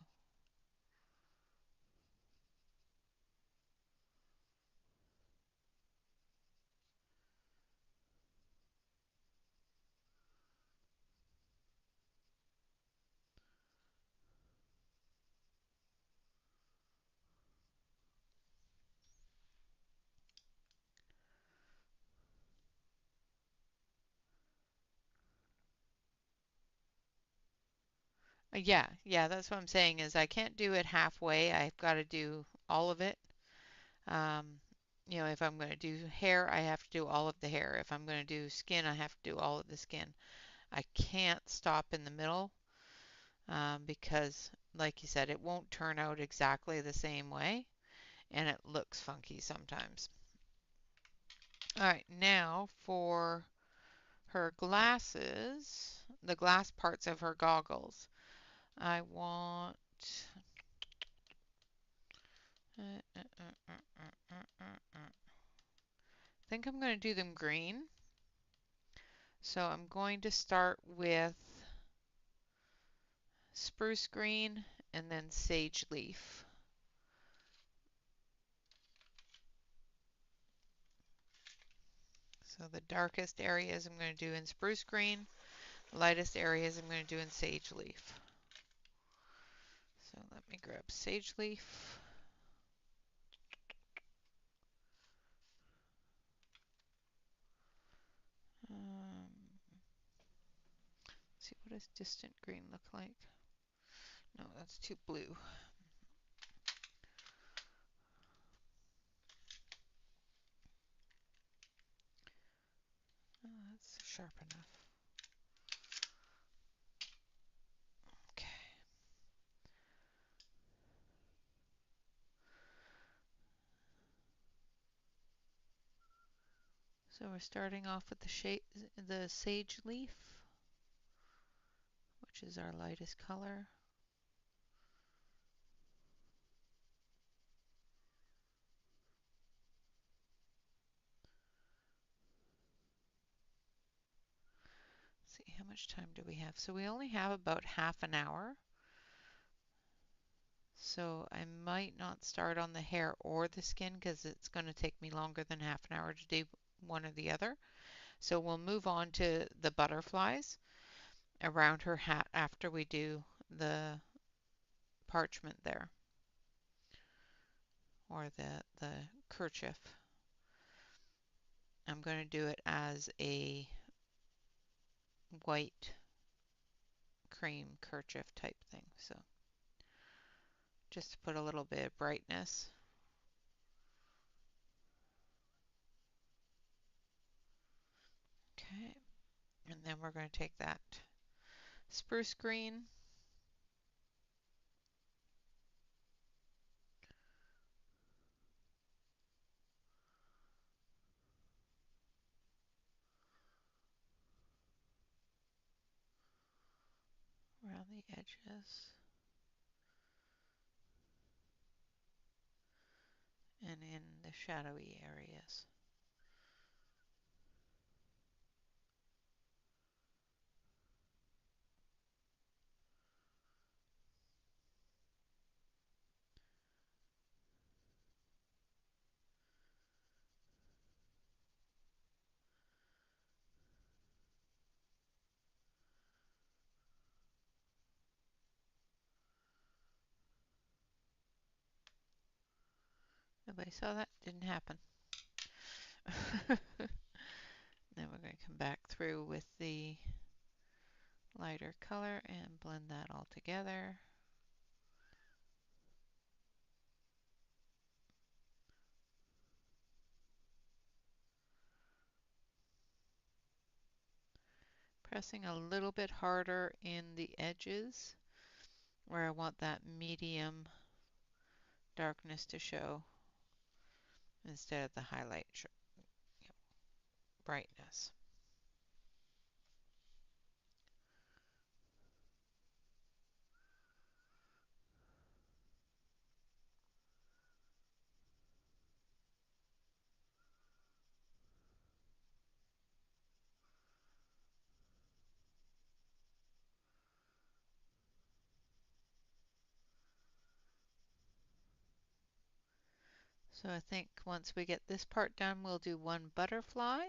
S1: yeah, that's what I'm saying is I can't do it halfway. I've got to do all of it. Um, if I'm going to do hair, I have to do all of the hair. If I'm going to do skin, I have to do all of the skin. I can't stop in the middle because, like you said, it won't turn out exactly the same way and it looks funky sometimes. All right, now for her glasses, the glass parts of her goggles. I want. I think I'm going to do them green. So I'm going to start with spruce green and then sage leaf. So the darkest areas I'm going to do in spruce green, the lightest areas I'm going to do in sage leaf. So let me grab sage leaf. See what does distant green look like? No, that's too blue. Oh, that's sharp enough. Okay. So we're starting off with the sage leaf, which is our lightest color. Let's see, how much time do we have? So we only have about half an hour. So I might not start on the hair or the skin because it's going to take me longer than half an hour to do one or the other. So we'll move on to the butterflies around her hat after we do the parchment there, or the kerchief. I'm going to do it as a white cream kerchief type thing. So just to put a little bit of brightness. Okay, and then we're going to take that spruce green, around the edges and in the shadowy areas. Nobody saw that? Didn't happen. Then we're going to come back through with the lighter color and blend that all together. Pressing a little bit harder in the edges where I want that medium darkness to show instead of the highlight brightness. So I think once we get this part done, we'll do one butterfly,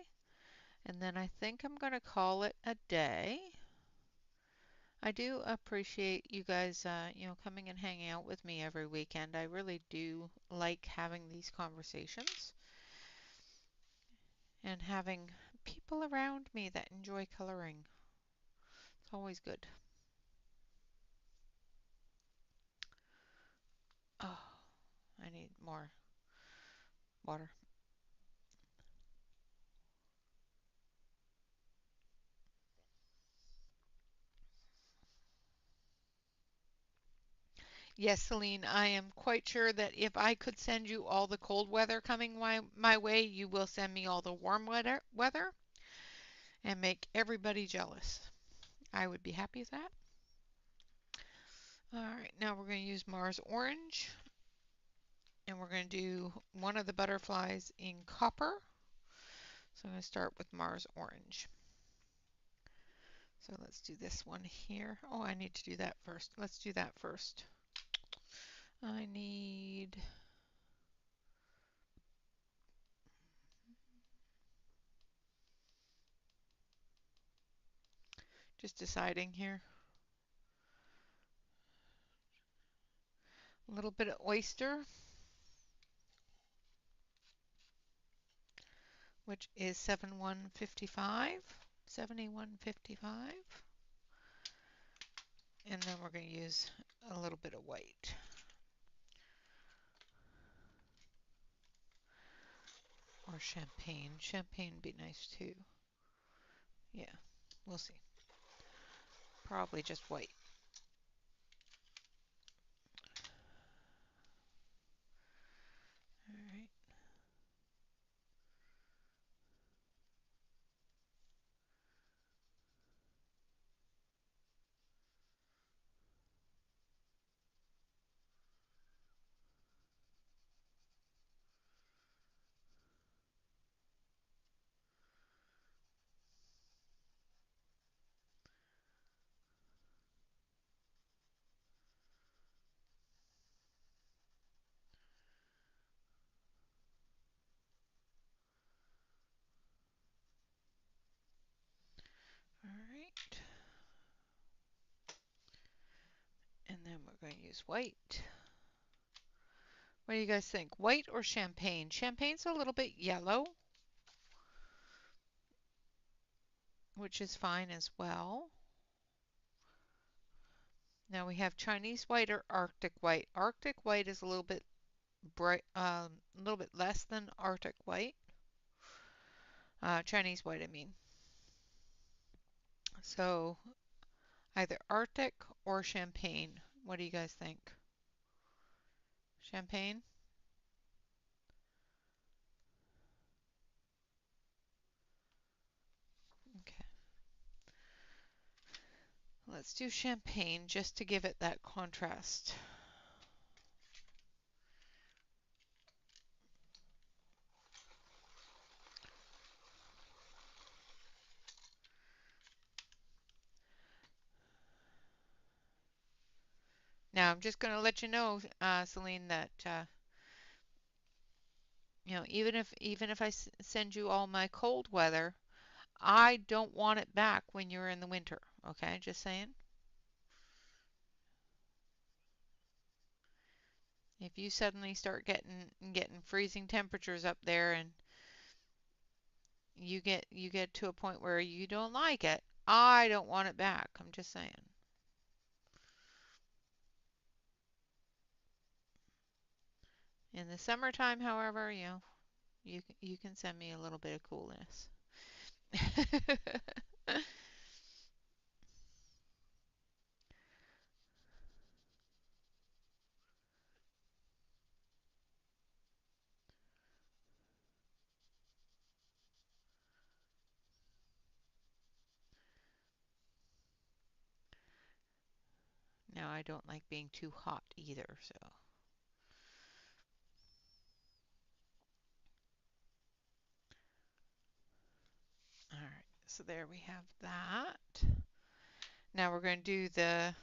S1: and then I think I'm going to call it a day. I do appreciate you guys, coming and hanging out with me every weekend. I really do like having these conversations and having people around me that enjoy coloring. It's always good. Oh, I need more water. Yes, Celine, I am quite sure that if I could send you all the cold weather coming my way, you will send me all the warm weather and make everybody jealous. I would be happy with that. All right, now we're going to use Mars Orange, and we're going to do one of the butterflies in copper. So I'm going to start with Mars Orange. So let's do this one here. Oh, I need to do that first. Let's do that first. I need just deciding here. A little bit of oyster, which is 7155. 7155. And then we're going to use a little bit of white. Or champagne. Champagne would be nice too. Yeah, we'll see. Probably just white. All right. All right. And then we're going to use white. What do you guys think? White or champagne? Champagne's a little bit yellow, which is fine as well. Now we have Chinese white or Arctic white. Arctic white is a little bit bright, a little bit less than Arctic white. Chinese white, I mean. So either Arctic or champagne. What do you guys think? Champagne? Okay. Let's do champagne just to give it that contrast. Now I'm just going to let you know, Celine, that even if I send you all my cold weather, I don't want it back when you're in the winter. Okay, just saying. If you suddenly start getting freezing temperatures up there and you get to a point where you don't like it, I don't want it back. I'm just saying. In the summertime, however, you can send me a little bit of coolness. Now I don't like being too hot either, so. All right, so there we have that. Now we're going to do the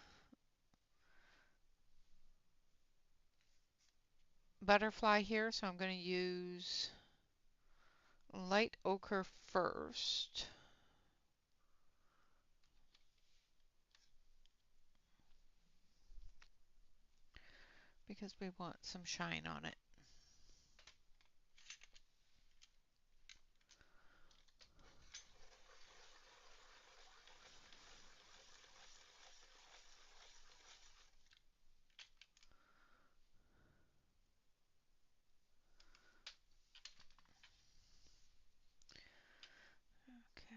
S1: butterfly here, so I'm going to use light ochre first. Because we want some shine on it. Okay.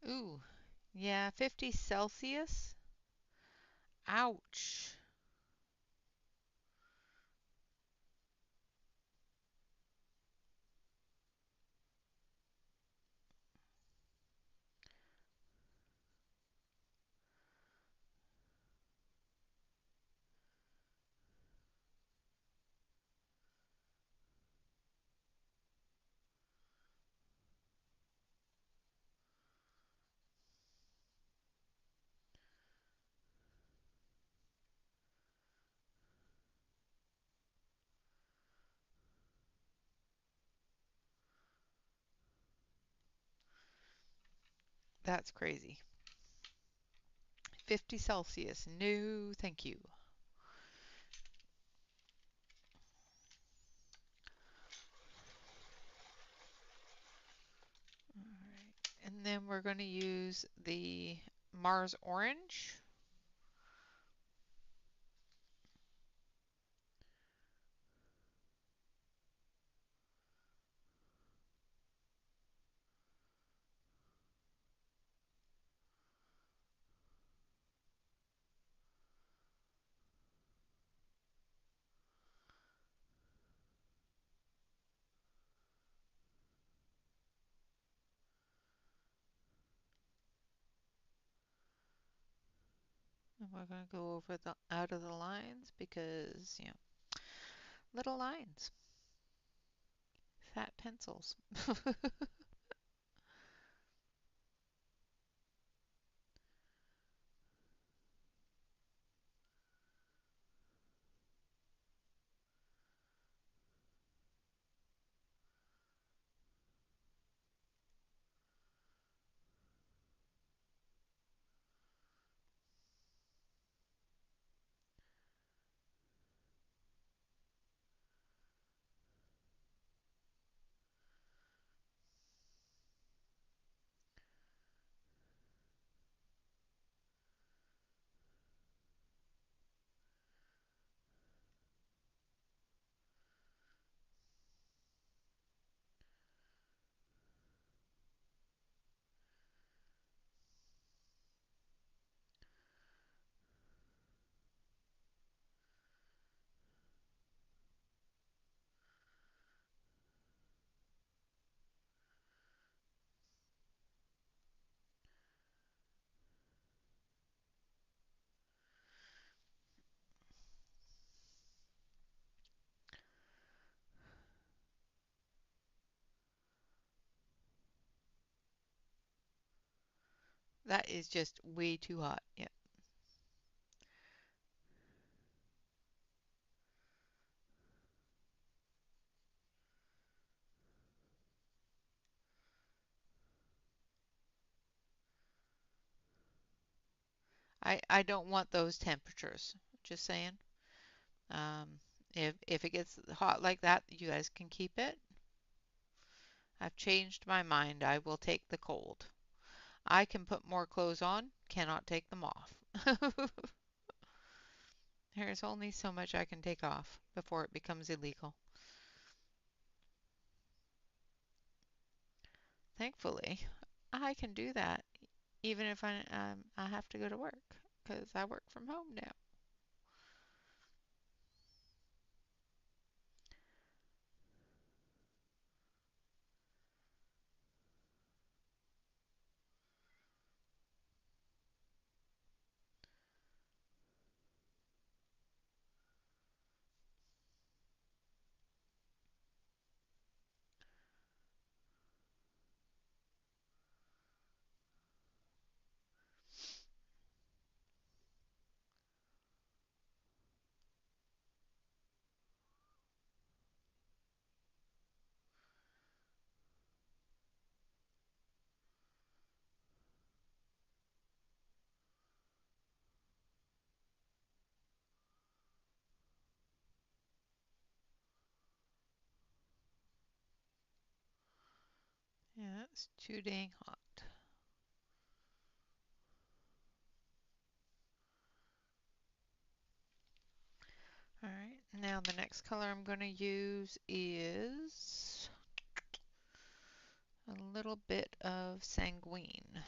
S1: Ooh, yeah, 50 Celsius. Ouch. That's crazy. 50 Celsius. No, thank you. All right. And then we're going to use the Mars Orange. And we're going to go over the out of the lines because, little lines, fat pencils. That is just way too hot. Yeah. I don't want those temperatures. Just saying. Um, if it gets hot like that, you guys can keep it. I've changed my mind. I will take the cold. I can put more clothes on, cannot take them off. There's only so much I can take off before it becomes illegal. Thankfully, I can do that even if I have to go to work because I work from home now. Yeah, it's too dang hot. All right, now the next color I'm going to use is a little bit of sanguine.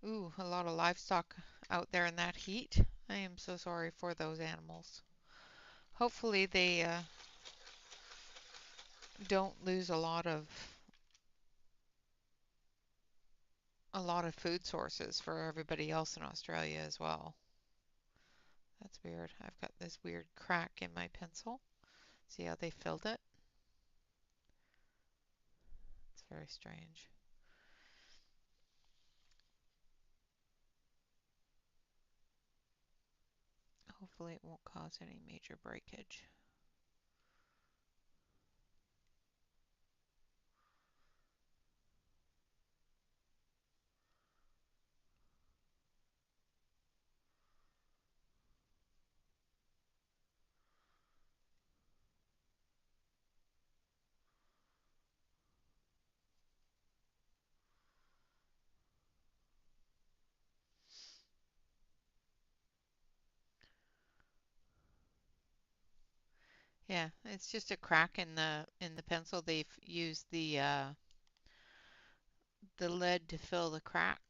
S1: Ooh, a lot of livestock out there in that heat. I am so sorry for those animals. Hopefully they don't lose a lot of food sources for everybody else in Australia as well. That's weird. I've got this weird crack in my pencil. See how they filled it? It's very strange. Hopefully it won't cause any major breakage. Yeah, it's just a crack in the pencil. They've used the lead to fill the crack.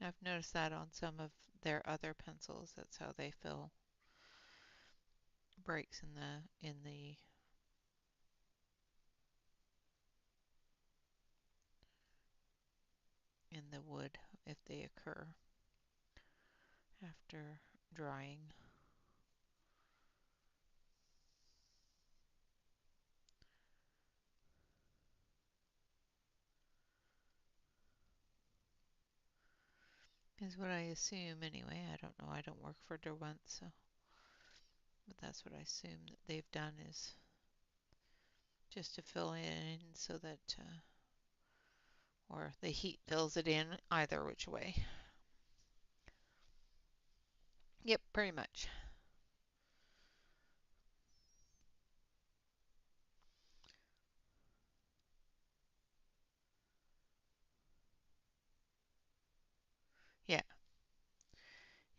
S1: I've noticed that on some of their other pencils. That's how they fill breaks in the wood if they occur after drying. Is what I assume anyway. I don't know. I don't work for Derwent, so but that's what I assume that they've done is just to fill in so that or the heat fills it in either which way. Yep, pretty much. Yeah.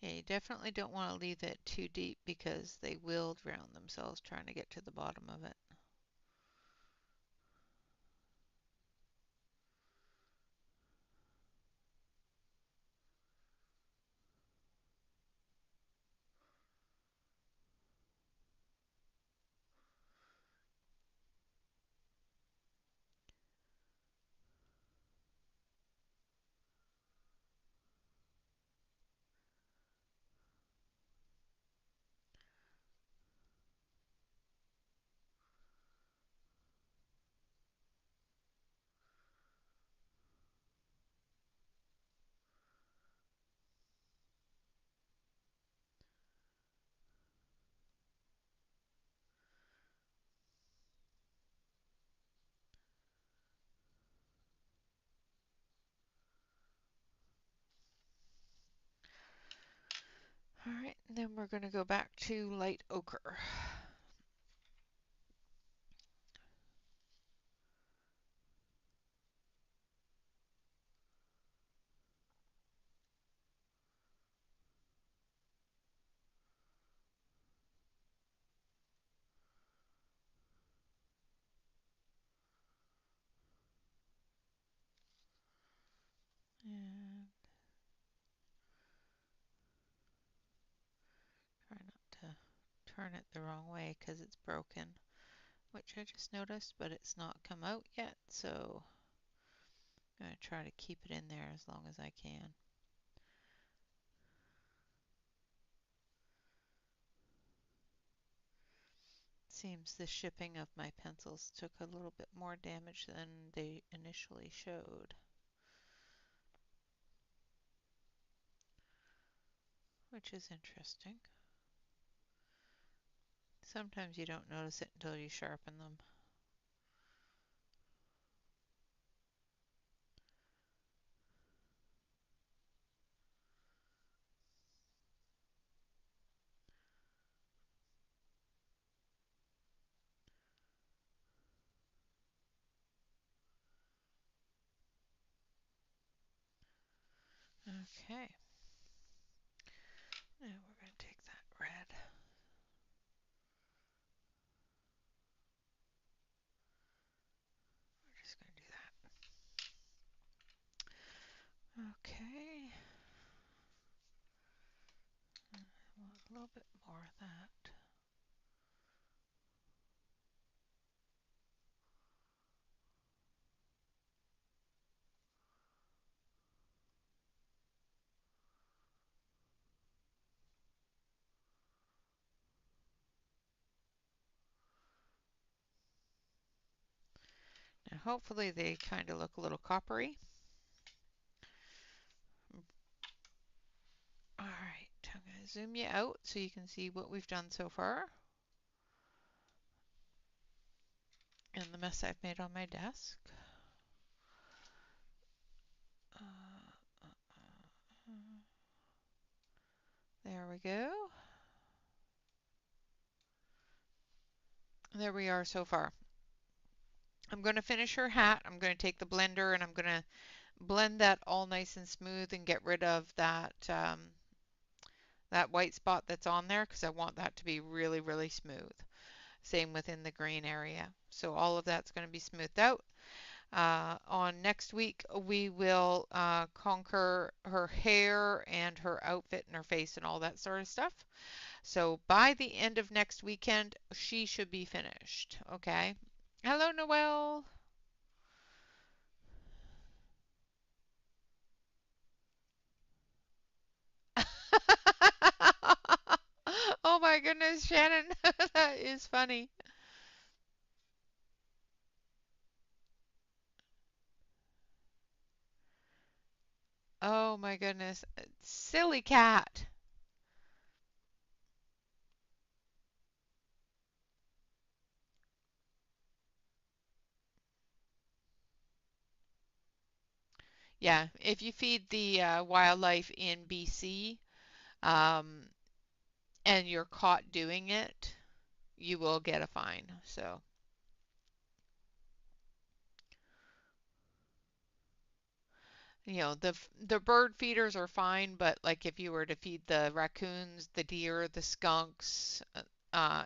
S1: Yeah, you definitely don't want to leave it too deep because they will drown themselves trying to get to the bottom of it. All right, then we're going to go back to light ochre. And try not to turn it the wrong way because it's broken, which I just noticed, but it's not come out yet, so I'm going to try to keep it in there as long as I can. Seems the shipping of my pencils took a little bit more damage than they initially showed, which is interesting. Sometimes you don't notice it until you sharpen them. Okay, now we're going to take that red Okay. I want a little bit more of that. Now hopefully they kind of look a little coppery. Alright, I'm going to zoom you out so you can see what we've done so far. And the mess I've made on my desk. There we go. There we are so far. I'm going to finish her hat. I'm going to take the blender and I'm going to blend that all nice and smooth and get rid of that white spot that's on there because I want that to be really, really smooth. Same within the green area. So all of that's going to be smoothed out. On next week, we will conquer her hair and her outfit and her face and all that sort of stuff. So by the end of next weekend, she should be finished. Okay. Hello, Noelle. Oh my goodness, Shannon. That is funny. Oh my goodness. Silly cat. Yeah, if you feed the wildlife in BC um, and you're caught doing it, you will get a fine. So, the bird feeders are fine, but like if you were to feed the raccoons, the deer, the skunks, uh,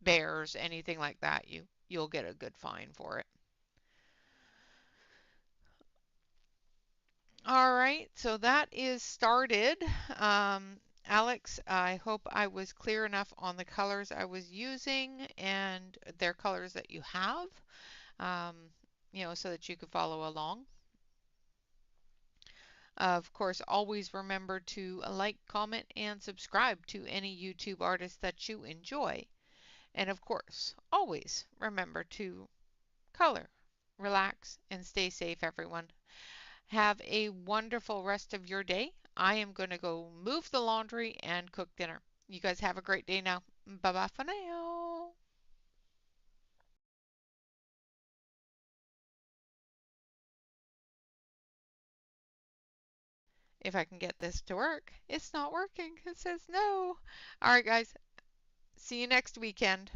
S1: bears, anything like that, you'll get a good fine for it. All right, so that is started. Alex, I hope I was clear enough on the colors I was using and their colors that you have, um, so that you could follow along. Of course, always remember to like, comment, and subscribe to any YouTube artist that you enjoy. And of course, always remember to color, relax, and stay safe, everyone. Have a wonderful rest of your day. I am going to go move the laundry and cook dinner. You guys have a great day now. Bye bye for now. If I can get this to work, it's not working. It says no. All right, guys. See you next weekend.